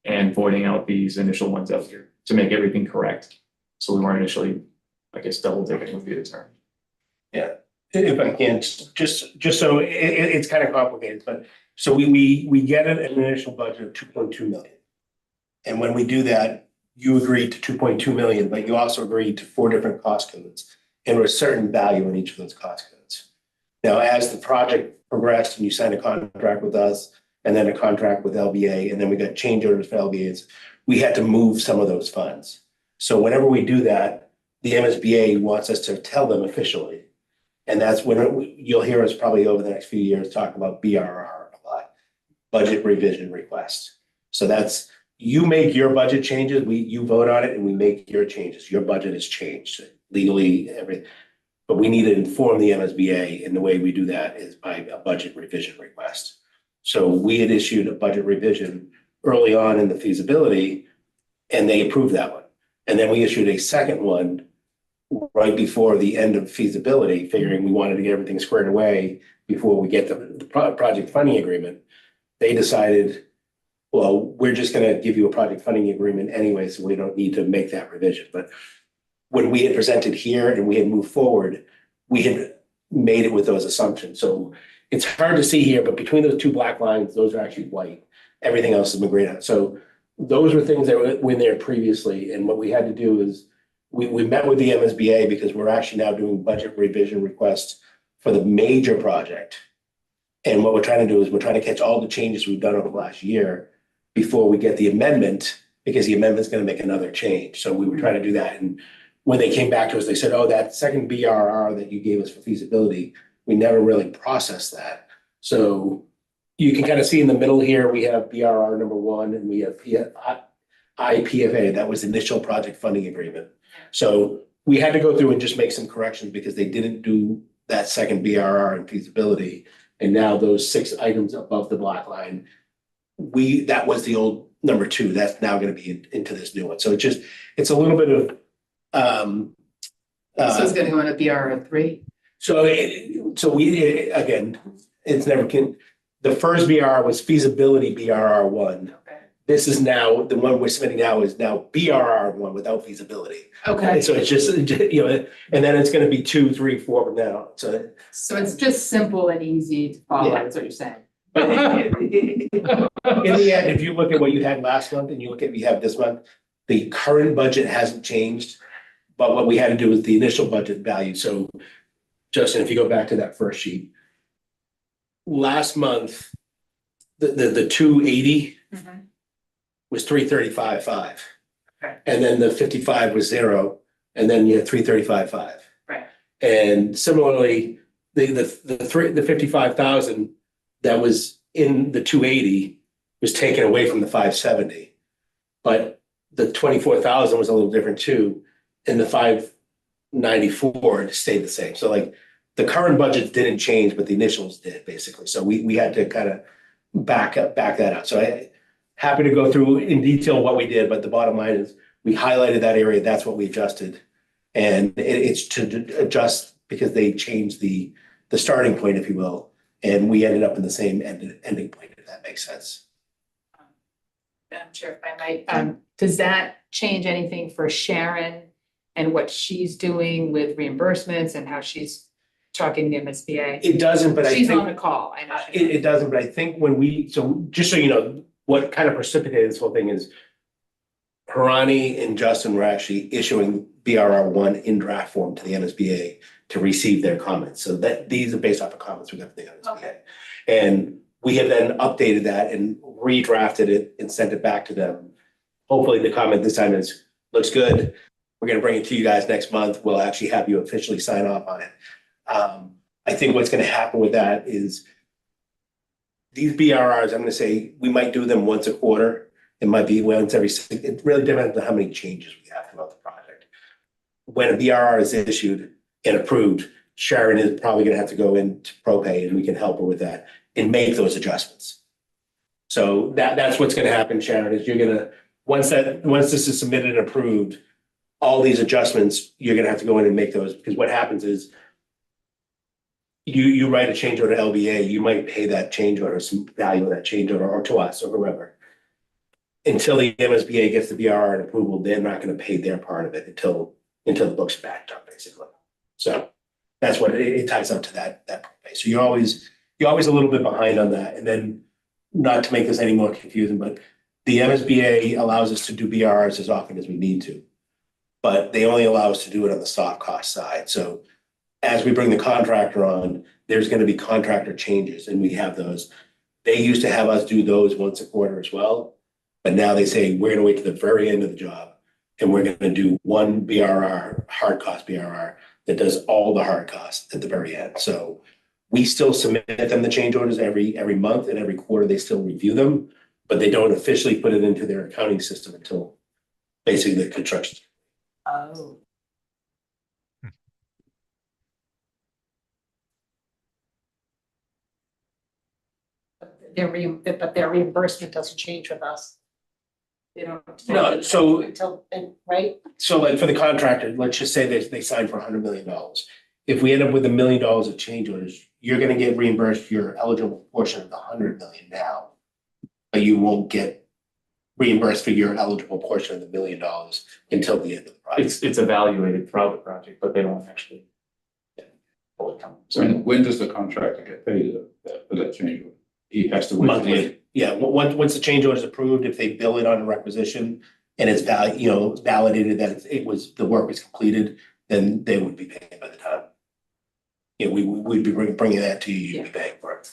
and voiding out these initial ones out here to make everything correct. So we weren't initially, I guess, double dipping would be the term. Yeah, if I can, just so it's kind of complicated, but so we get an initial budget of 2.2 million. And when we do that, you agreed to 2.2 million, but you also agreed to 4 different cost codes and a certain value in each of those cost codes. Now, as the project progressed and you signed a contract with us and then a contract with LBA, and then we got change orders for LBAs, we had to move some of those funds. So whenever we do that, the MSBA wants us to tell them officially. And that's when you'll hear us probably over the next few years talk about BRR a lot, budget revision request. So that's, you make your budget changes, you vote on it and we make your changes. Your budget is changed legally, everything. But we need to inform the MSBA, and the way we do that is by a budget revision request. So we had issued a budget revision early on in the feasibility and they approved that one. And then we issued a second one right before the end of feasibility, figuring we wanted to get everything squared away before we get the project funding agreement. They decided, well, we're just going to give you a project funding agreement anyway, so we don't need to make that revision. But when we had presented here and we had moved forward, we had made it with those assumptions. So it's hard to see here, but between those 2 black lines, those are actually white. Everything else has been grayed out. So those were things that were in there previously. And what we had to do is we met with the MSBA because we're actually now doing budget revision requests for the major project. And what we're trying to do is we're trying to catch all the changes we've done over the last year before we get the amendment, because the amendment's going to make another change. So we were trying to do that. And when they came back to us, they said, oh, that second BRR that you gave us for feasibility, we never really processed that. So you can kind of see in the middle here, we have BRR number 1 and we have IPFA, that was initial project funding agreement. So we had to go through and just make some corrections because they didn't do that second BRR in feasibility. And now those 6 items above the black line, that was the old number 2. That's now going to be into this new one. So it's a little bit of So it's gonna go into BRR 3? So we, again, it's never the first BRR was feasibility BRR 1. Okay. This is now, the one we're submitting now is now BRR 1 without feasibility. Okay. And so it's just, and then it's gonna be 2, 3, 4 from now. So it's just simple and easy to follow, Yeah. that's what you're saying. but in the end, if you look at what you had last month and you look at what you have this month, the current budget hasn't changed. But what we had to do is the initial budget value. So Justin, if you go back to that first sheet, last month, the 280 was 335.5. Okay. And then the 55 was 0, and then you had 335.5. Right. And similarly, the 55,000 that was in the 280 was taken away from the 570. But the 24,000 was a little different too. And the 594 stayed the same. So like the current budget didn't change, but the initials did basically. So we had to kind of back that out. So I happy to go through in detail what we did, but the bottom line is we highlighted that area. That's what we adjusted. And it's to adjust because they changed the starting point, if you will. And we ended up in the same ending point, if that makes sense. Madam Chair, if I might, does that change anything for Sharon and what she's doing with reimbursements and how she's talking to MSBA? It doesn't, but She's I think on the call, I know. it doesn't, but I think so just so you know, what kind of precipitated this whole thing is Harani and Justin were actually issuing BRR 1 in draft form to the MSBA to receive their comments. So that these are based off of comments we got from the MSBA. Okay. And we have then updated that and redrafted it and sent it back to them. Hopefully the comment this time is, looks good. We're gonna bring it to you guys next month. We'll actually have you officially sign off on it. I think what's gonna happen with that is these BRRs, I'm gonna say, we might do them once a quarter. It might be once every six, it really depends on how many changes we have throughout the project. When a BRR is issued and approved, Sharon is probably gonna have to go into propane and we can help her with that and make those adjustments. So that's what's gonna happen, Sharon, is you're gonna, once this is submitted and approved, all these adjustments, you're gonna have to go in and make those, because what happens is you write a change order to LBA, you might pay that change order, some value of that change order, or to us, or whoever. Until the MSBA gets the BRR and approval, they're not gonna pay their part of it until the books are backed up, basically. So that's what it ties up to that. So you're always a little bit behind on that. And then, not to make this any more confusing, but the MSBA allows us to do BRRs as often as we need to. But they only allow us to do it on the soft cost side. So as we bring the contractor on, there's gonna be contractor changes, and we have those. They used to have us do those once a quarter as well, but now they say, we're gonna wait to the very end of the job, and we're gonna do one BRR, hard cost BRR, that does all the hard costs at the very end. So we still submit them the change orders every month, and every quarter they still review them, but they don't officially put it into their accounting system until basically the construction. Oh. But their reimbursement doesn't change with us. They don't. No, so- Until, right? So like for the contractor, let's just say they signed for $100 million. If we end up with $1 million of change orders, you're gonna get reimbursed your eligible portion of the 100 million now. But you won't get reimbursed for your eligible portion of the $1 million until the end of the project. It's evaluated throughout the project, but they don't actually. Fully come. So when does the contractor get paid for that change order? He has to wait. Monthly, yeah, once the change order is approved, if they bill it on a requisition and it's validated that the work was completed, then they would be paid by the time. Yeah, we'd be bringing that to you, you'd be paying for it.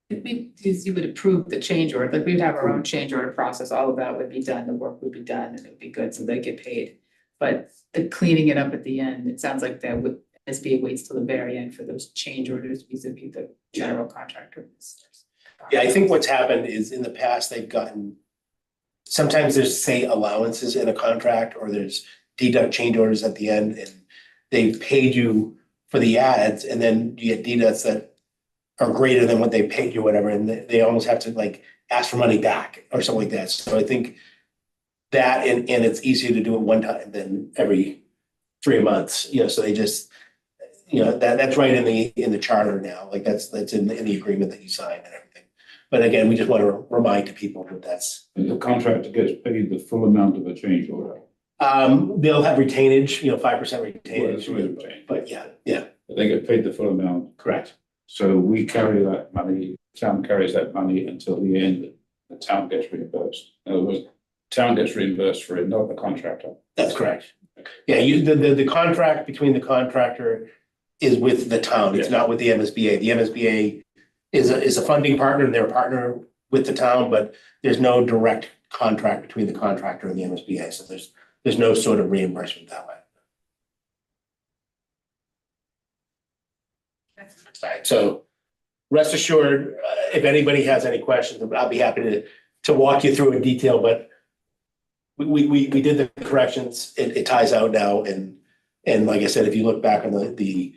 Because you would approve the change order, like we'd have our own change order process, all of that would be done, the work would be done, and it would be good, so they get paid. But the cleaning it up at the end, it sounds like that would, SBA waits till the very end for those change orders vis-a-vis the general contractor. Yeah, I think what's happened is in the past, they've gotten, sometimes there's, say, allowances in a contract, or there's deduct change orders at the end, and they've paid you for the ads, and then you get deducts that are greater than what they paid you, whatever, and they almost have to like ask for money back or something like that. So I think that, and it's easier to do it one time than every 3 months, so they just, that's right in the charter now, like that's in the agreement that you signed and everything. But again, we just want to remind people that that's. And the contractor gets paid the full amount of a change order. They'll have retainage, 5% retainage, Well, but yeah, they get paid the full amount. correct. So we carry that money, the town carries that money until the end, the town gets reimbursed. In other words, town gets reimbursed for it, not the contractor. That's correct. Yeah, the contract between the contractor is with the town, it's not with the MSBA. The MSBA is a funding partner, and they're a partner with the town, but there's no direct contract between the contractor and the MSBA, so there's no sort of reimbursement that way. Right, so rest assured, if anybody has any questions, I'll be happy to walk you through in detail, but we did the corrections, it ties out now, and like I said, if you look back on the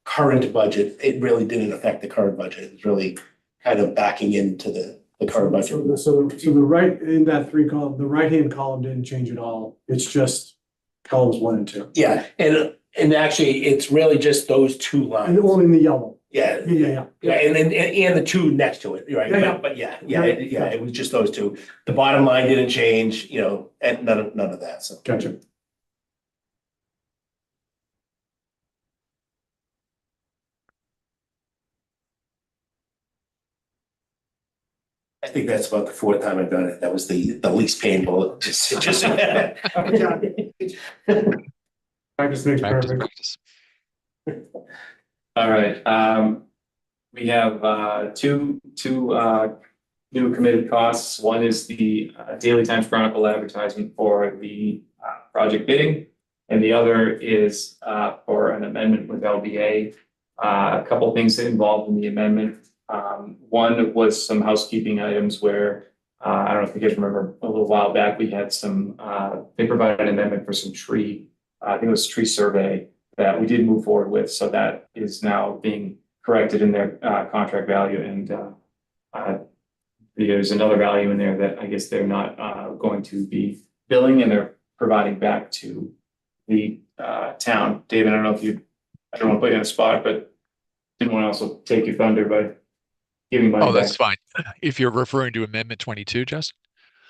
current budget, it really didn't affect the current budget, it's really kind of backing into the current budget. So the right, in that 3 column, the right-hand column didn't change at all, it's just columns 1 and 2. Yeah, and actually, it's really just those two lines. And only in the yellow. Yeah. Yeah. And the two next to it, right? Yeah. But it was just those two. The bottom line didn't change, and none of that, so. Gotcha. I think that's about the 4th time I've done it. That was the least painful, just. Practice makes Practice, perfect. practice. All right, we have two new committed costs. One is the Daily Times Chronicle advertisement for the project bidding. And the other is for an amendment with LBA. A couple things involved in the amendment. One was some housekeeping items where I don't know if you guys remember a little while back, we had some, they provided an amendment for some tree, I think it was tree survey that we did move forward with. So that is now being corrected in their contract value. And there's another value in there that I guess they're not going to be billing, and they're providing back to the town. David, I don't know if I don't want to put you on the spot, but didn't want to also take your thunder by giving money Oh, that's back. fine. If you're referring to Amendment 22, Justin?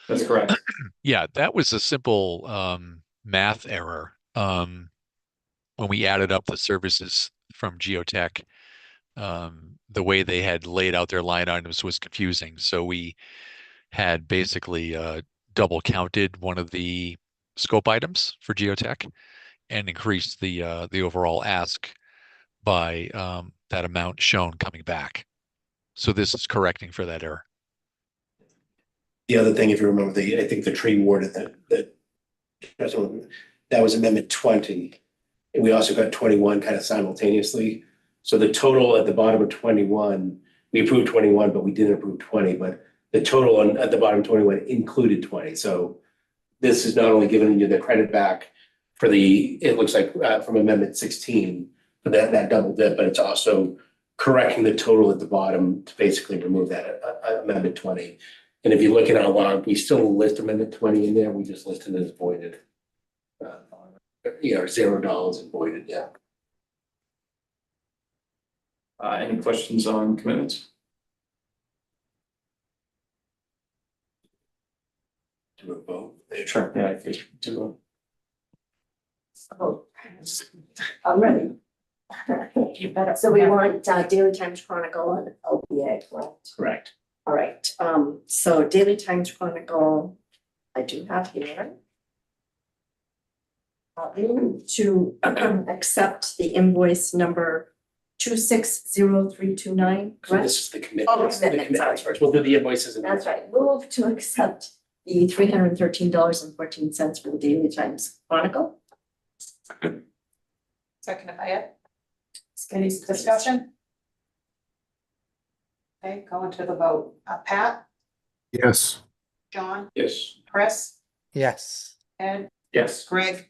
That's correct. Yeah, that was a simple math error. When we added up the services from Geotech, the way they had laid out their line items was confusing. So we had basically double counted one of the scope items for Geotech and increased the overall ask by that amount shown coming back. So this is correcting for that error. The other thing, if you remember, I think the tree warden that was Amendment 20. And we also got 21 kind of simultaneously. So the total at the bottom of 21, we approved 21, but we didn't approve 20. But the total at the bottom of 21 included 20. So this is not only giving you the credit back for it looks like from Amendment 16 for that double dip, but it's also correcting the total at the bottom to basically remove that Amendment 20. And if you look at our log, we still list Amendment 20 in there. We just listed it as voided. $0 and voided, yeah. Any questions on commitments? Do a vote. Sure. Yeah, I think do. Oh, I'm ready. You better. So we want Daily Times Chronicle and LBA, correct? Correct. All right, so Daily Times Chronicle, I do have here. To accept the invoice number 260329, So correct? this is the commitment. Oh, commitment, sorry. First. We'll do the invoices. That's right, move to accept the $313.14 for the Daily Times Chronicle. Seconded by Ed. Any discussion? Okay, going to the vote. Pat, Yes. John, Yes. Chris, Yes. Ed, Yes. Greg,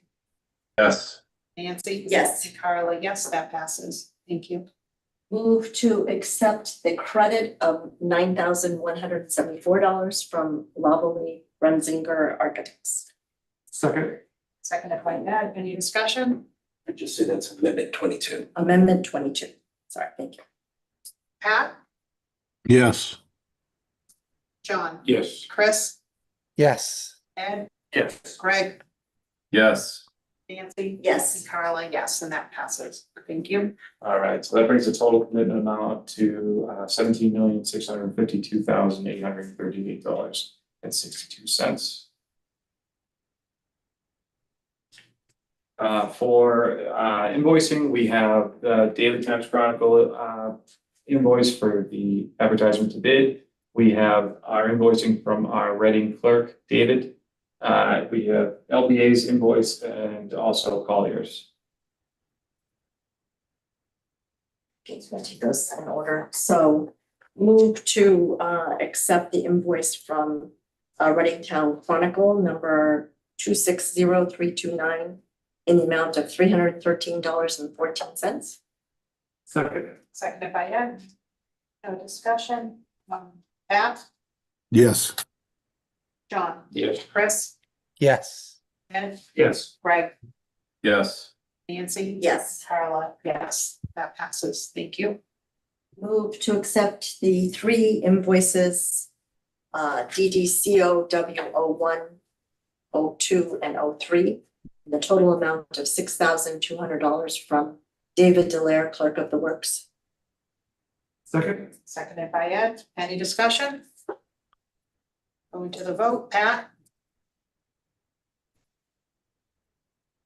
Yes. Nancy. Yes. And Carla, yes, that passes. Thank you. Move to accept the credit of $9,174 from Lovelly Renzinger Architects. Second. Seconded by Ed. Any discussion? I just say that's Amendment 22. Amendment 22, sorry, thank you. Pat, Yes. John, Yes. Chris, Yes. Ed, Yes. Greg, Yes. Nancy. Yes. And Carla, yes, and that passes. Thank you. All right, so that brings the total commitment amount up to $17,652,838.62. For invoicing, we have the Daily Times Chronicle invoice for the advertisement to bid. We have our invoicing from our Reading clerk, David. We have LBA's invoice and also Collier's. Okay, so I'll take those in order. So move to accept the invoice from Reading Town Chronicle number 260329 in the amount of $313.14. Second. Seconded by Ed. No discussion. Pat, Yes. John, Yes. Chris, Yes. Ed, Yes. Greg, Yes. Nancy. Yes. Carla, yes, that passes. Thank you. Move to accept the 3 invoices, DDCO W01, 02, and 03. The total amount of $6,200 from David Delaire, Clerk of the Works. Second. Seconded by Ed. Any discussion? Going to the vote. Pat?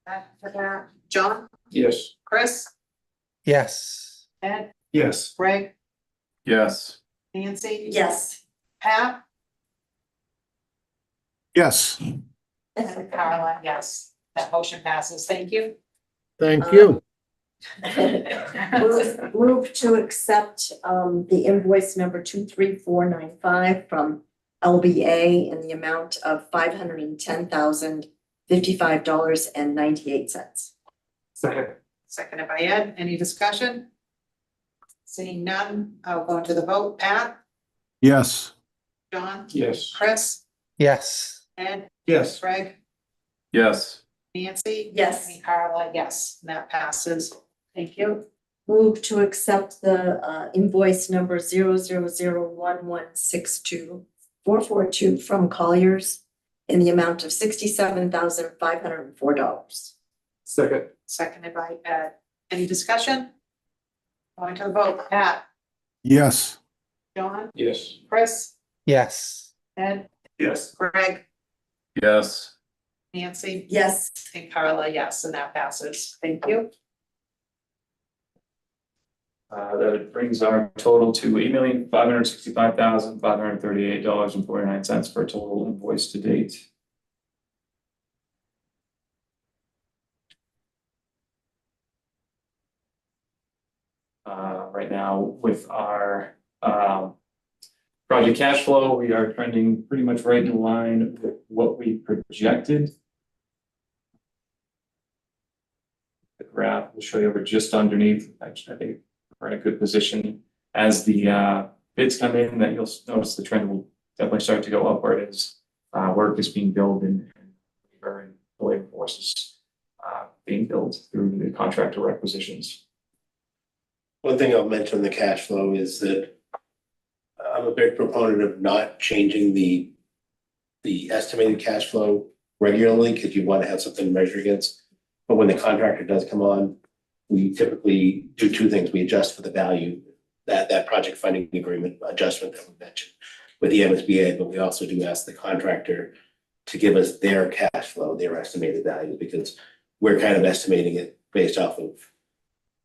Pat, for that. John, Yes. Chris, Yes. Ed, Yes. Greg, Yes. Nancy. Yes. Pat, Yes. and Carla, yes, That motion passes. Thank you. Thank you. Move to accept the invoice number 23495 from LBA in the amount of $510,055.98. Second. Seconded by Ed. Any discussion? Seeing none, I'll go into the vote. Pat, Yes. John, Yes. Chris, Yes. Ed, Yes. Greg, Yes. Nancy? Yes. And Carla, yes, and that passes. Thank you. Move to accept the invoice number 00011624442 from Colliers in the amount of $67,504. Second. Seconded by Ed. Any discussion? Going to the vote. Pat, Yes. John, Yes. Chris, Yes. Ed, Yes. Greg, Yes. Nancy? Yes. And Carla, yes, and that passes. Thank you. That brings our total to $8,565,538.49 for a total invoice to date. Right now with our project cash flow, we are trending pretty much right in line with what we projected. The graph will show you over just underneath. Actually, I think we're in a good position. As the bids come in, that you'll notice the trend will definitely start to go upward as work is being billed and the labor forces being billed through the contractor requisitions. One thing I'll mention on the cash flow is that I'm a big proponent of not changing the estimated cash flow regularly because you want to have something to measure against. But when the contractor does come on, we typically do two things. We adjust for the value, that project funding agreement adjustment that we mentioned with the MSBA, but we also do ask the contractor to give us their cash flow, their estimated value, because we're kind of estimating it based off of,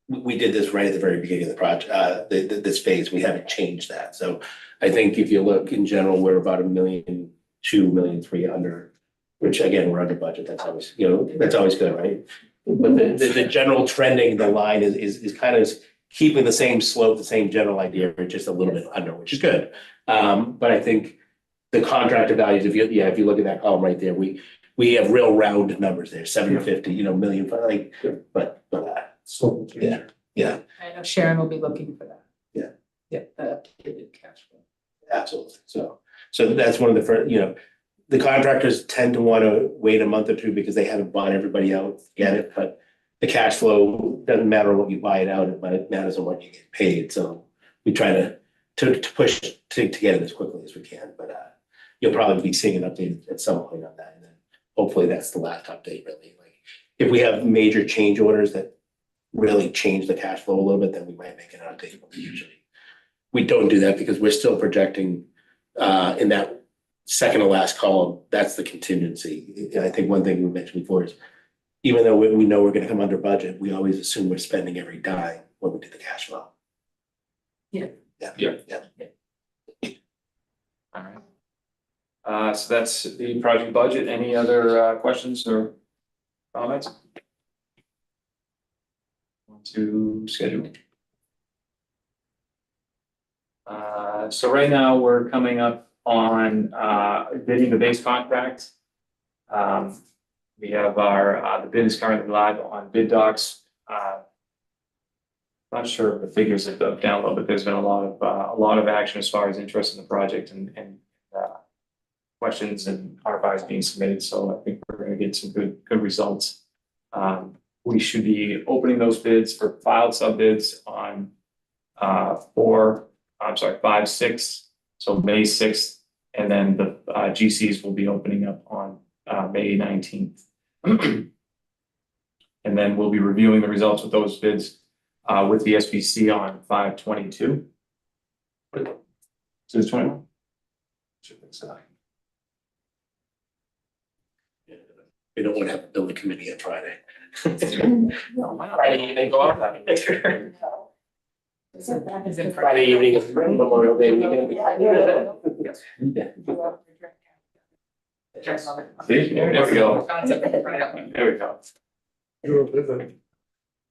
we did this right at the very beginning of the project, this phase. We haven't changed that. So I think if you look in general, we're about $1.2 million, $1.3 million under, which again, we're under budget. That's always, that's always good, right? But the general trending, the line is kind of keeping the same slope, the same general idea, just a little bit under, which is good. But I think the contractor values, if you look at that column right there, we have real round numbers there, 750, million, but So. yeah, I know Sharon will be looking for that. Yeah. Get the updated cash flow. absolutely. So that's one of the first, the contractors tend to want to wait a month or two because they haven't bought everybody out, get it, but the cash flow doesn't matter what you buy it out, but it matters on what you get paid. So we try to push to get it as quickly as we can, but you'll probably be seeing an update at some point on that. And then hopefully that's the last update really. Like if we have major change orders that really change the cash flow a little bit, then we might make an update, but we don't do that because we're still projecting in that second to last column, that's the contingency. And I think one thing we mentioned before is even though we know we're going to come under budget, we always assume we're spending every dime when we do the cash flow. Yeah. Yeah. All right. So that's the project budget. Any other questions or comments? Want to schedule? So right now we're coming up on bidding the base contract. We have the bid is currently live on bid docs. Not sure if the figures have down a little bit. There's been a lot of action as far as interest in the project and questions and RFIs being submitted. So I think we're going to get some good results. We should be opening those bids for filed sub bids on 5, 6, so May 6th, and then the GCs will be opening up on May 19th. And then we'll be reviewing the results with those bids with the SBC on 5/22. So it's 21? Should think so. We don't want to have a building committee on Friday. Friday evening, go out. Friday evening is Memorial Day weekend. Yes. Yeah. See, there we go. Concept right up. There we go.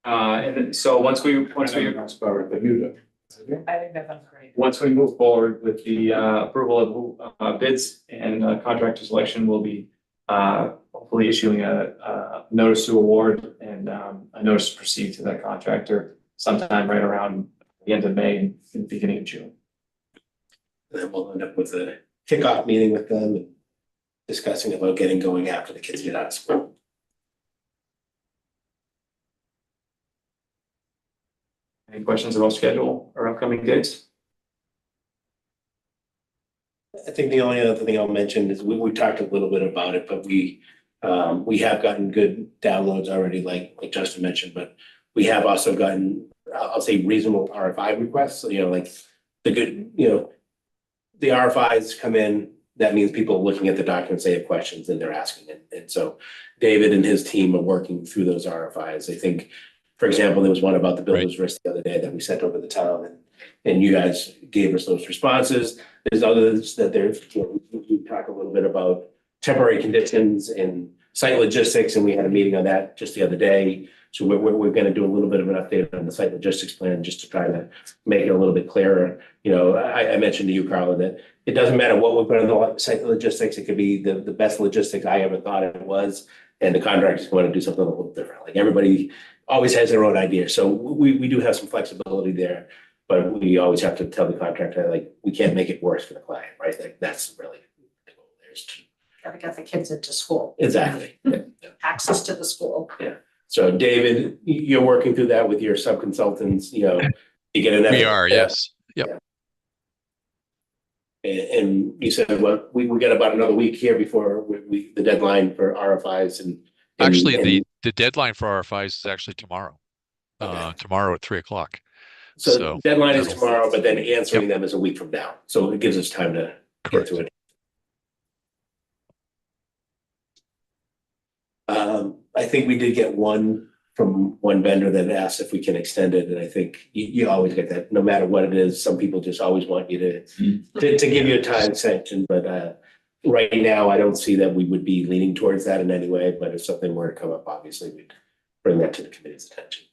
And then, so once we I think that's great. once we move forward with the approval of bids and contractor selection, we'll be hopefully issuing a notice to award and a notice to proceed to that contractor sometime right around the end of May and the beginning of June. And then we'll end up with a kickoff meeting with them and discussing about getting going after the kids get out of school. Any questions about schedule or upcoming dates? I think the only other thing I'll mention is we talked a little bit about it, but we have gotten good downloads already, like Justin mentioned, but we have also gotten, I'll say reasonable RFI requests. So, like the good, the RFIs come in, that means people are looking at the documents, they have questions and they're asking it. And so David and his team are working through those RFIs. I think, for example, there was one about the builder's risk the other day that we sent over the town and you guys gave us those responses. There's others that we talk a little bit about temporary conditions and site logistics, and we had a meeting on that just the other day. So we're going to do a little bit of an update on the site logistics plan just to try to make it a little bit clearer. I mentioned to you, Carla, that it doesn't matter what we put on the site logistics. It could be the best logistics I ever thought it was, and the contractors want to do something a little different. Like everybody always has their own idea. So we do have some flexibility there, but we always have to tell the contractor, like, we can't make it worse for the client, right? Like that's really the goal there is to. Gotta get the kids into school. Exactly. Access to the school. So David, you're working through that with your subconsultants, you get an. We are, yes. Yep. And you said, well, we got about another week here before the deadline for RFIs and. Actually, the deadline for RFIs is actually tomorrow. Okay. Tomorrow at 3:00. So deadline is that'll- tomorrow, but then answering them is a week from now. So it gives us time to get Correct. to it. I think we did get one from one vendor that asked if we can extend it, and I think you always get that, no matter what it is. Some people just always want you to give you a time extension, but right now, I don't see that we would be leaning towards that in any way, but if something were to come up, obviously, we'd bring that to the committee's attention.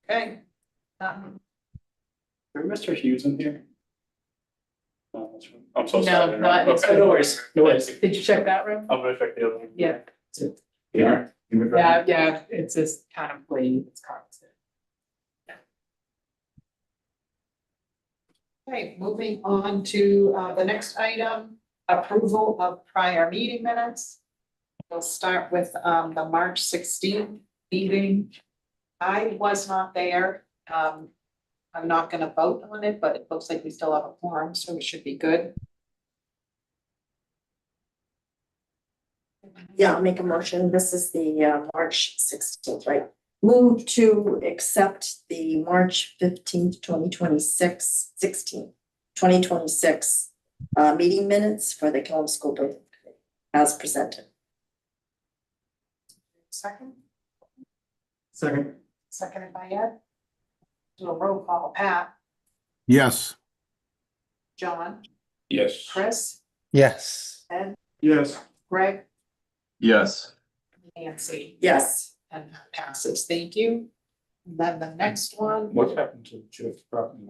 Okay. Mr. Hughes in here? I'm so No, sorry. not- Okay, no worries, no worries. Did you check that room? I'm gonna check the other one. Yeah. Yeah. Yeah, it's just kind of plain, it's carved. Okay, moving on to the next item, approval of prior meeting minutes. We'll start with the March 16th meeting. I was not there. I'm not gonna vote on it, but it looks like we still have a quorum, so we should be good. Yeah, I'll make a motion. This is the March 16th, right? Move to accept the March 15th, 2026 meeting minutes for the Killam School Building Committee as presented. Second, Second. seconded by Ed. Do a roll call. Pat, Yes. John, Yes. Chris, Yes. Ed, Yes. Greg, Yes. Nancy. Yes. And passes, thank you. And then the next one, What happened to Jeff property?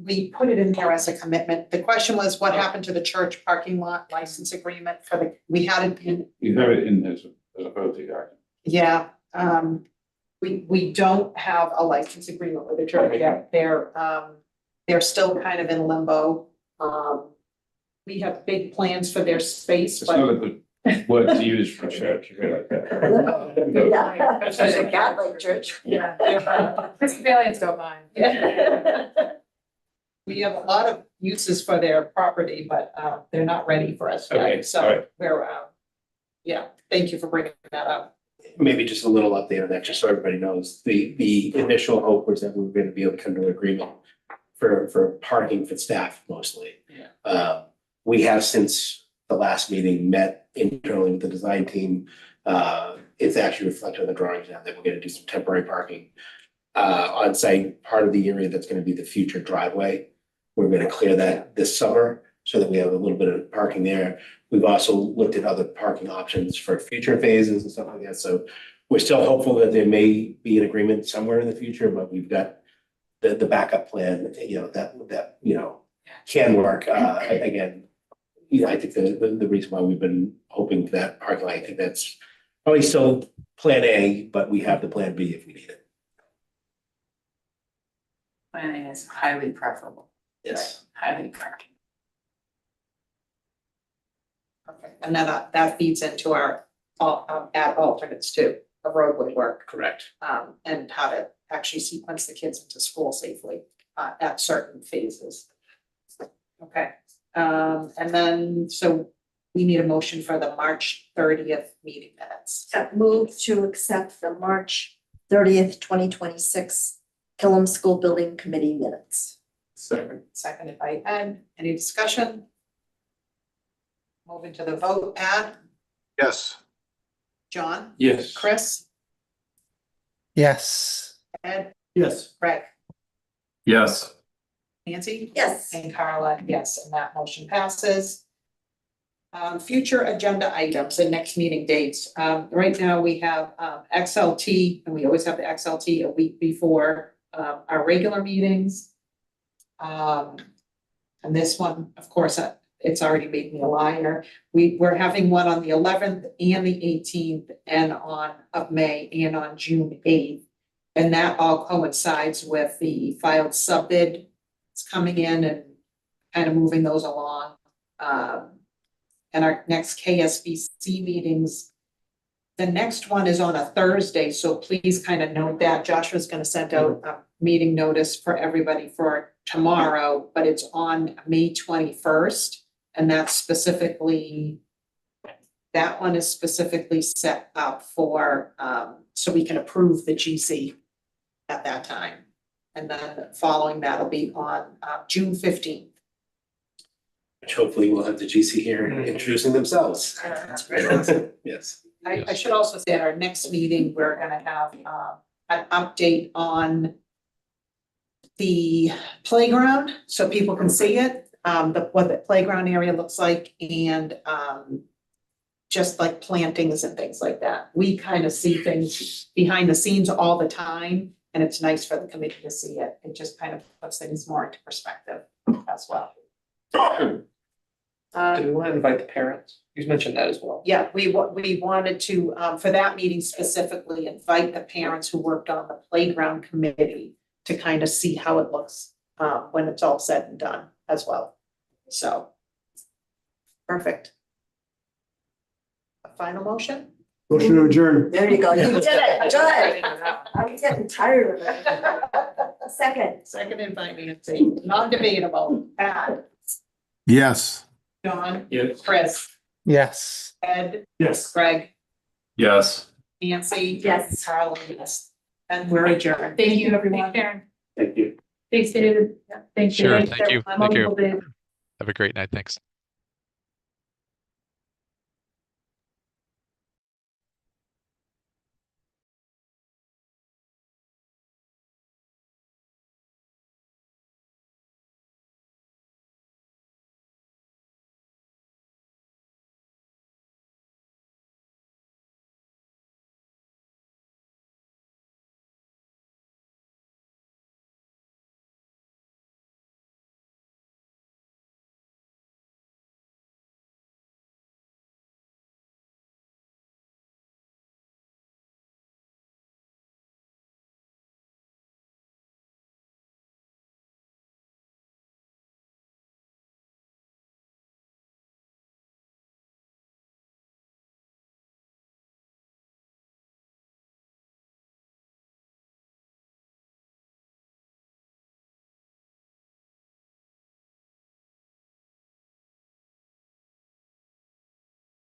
we put it in there as a commitment. The question was, what happened to the church parking lot license agreement for we had it in, You have it in as a vote document. yeah, we don't have a license agreement with the church yet. They're still kind of in limbo. We have big plans for their space, It's not but a good word to use for a church, if you like that. Yeah, it's a Catholic church. yeah. Episcopalians don't mind. We have a lot of uses for their property, but they're not ready for us Okay, yet, so alright. we're yeah, thank you for bringing that up. Maybe just a little update on that, just so everybody knows. The initial hope was that we were going to be able to come to an agreement for parking for staff mostly. Yeah. We have since the last meeting met internally with the design team. it's actually reflected on the drawings now that we're gonna do some temporary parking on site, part of the area that's gonna be the future driveway. We're gonna clear that this summer so that we have a little bit of parking there. We've also looked at other parking options for future phases and stuff like that, so we're still hopeful that there may be an agreement somewhere in the future, but we've got the backup plan, you know, that you know, can work. Again, you know, I think the reason why we've been hoping for that parking lot, I think that's probably still plan A, but we have the plan B if we need it. Planning is highly preferable. Yes. Highly preferable. Okay, and then that feeds into our add alternates too, the roadway work, Correct. and how to actually sequence the kids into school safely at certain phases. Okay, and then, so we need a motion for the March 30th meeting minutes. Move to accept the March 30th, 2026 Killam School Building Committee minutes. Seconded by Ed. Any discussion? Moving to the vote. Ed, Yes. John, Yes. Chris, Yes. Ed, Yes. Greg, Yes. Nancy? Yes. And Carla, yes, and that motion passes. Future agenda items and next meeting dates. Right now we have XLT, and we always have the XLT a week before our regular meetings. And this one, of course, it's already made me a liar. We're having one on the 11th and the 18th of May and on June 8th. And that all coincides with the filed sub bid. It's coming in and kind of moving those along. And our next KSBC meetings, the next one is on a Thursday, so please kind of note that. Joshua's gonna send out a meeting notice for everybody for tomorrow, but it's on May 21st. And that's specifically, that one is specifically set up for, so we can approve the GC at that time. And then following that'll be on June 15th. Which hopefully we'll have the GC here introducing themselves. That's great. Yes. I should also say at our next meeting, we're gonna have an update on the playground, so people can see it, what the playground area looks like, and just like plantings and things like that. We kind of see things behind the scenes all the time, and it's nice for the committee to see it. It just kind of puts things more into perspective as well. Do we want to invite the parents? You mentioned that as well. Yeah, we wanted to, for that meeting specifically, invite the parents who worked on the playground committee to kind of see how it looks when it's all said and done as well. So, perfect. A final motion? Motion to adjourn. There you go. You did it. Good. I'm getting tired of it. Second. Seconded by Nancy, non-debatable. Pat, Yes. John, Yes. Chris, Yes. Ed, Yes. Greg, Yes. Nancy. Yes. Carla, yes. And we're adjourned. Thank you, everyone. Karen. Thank you. Thanks, David. Thank you. Sure, thank you. I'm Thank you. Uncle Dave. Have a great night. Thanks.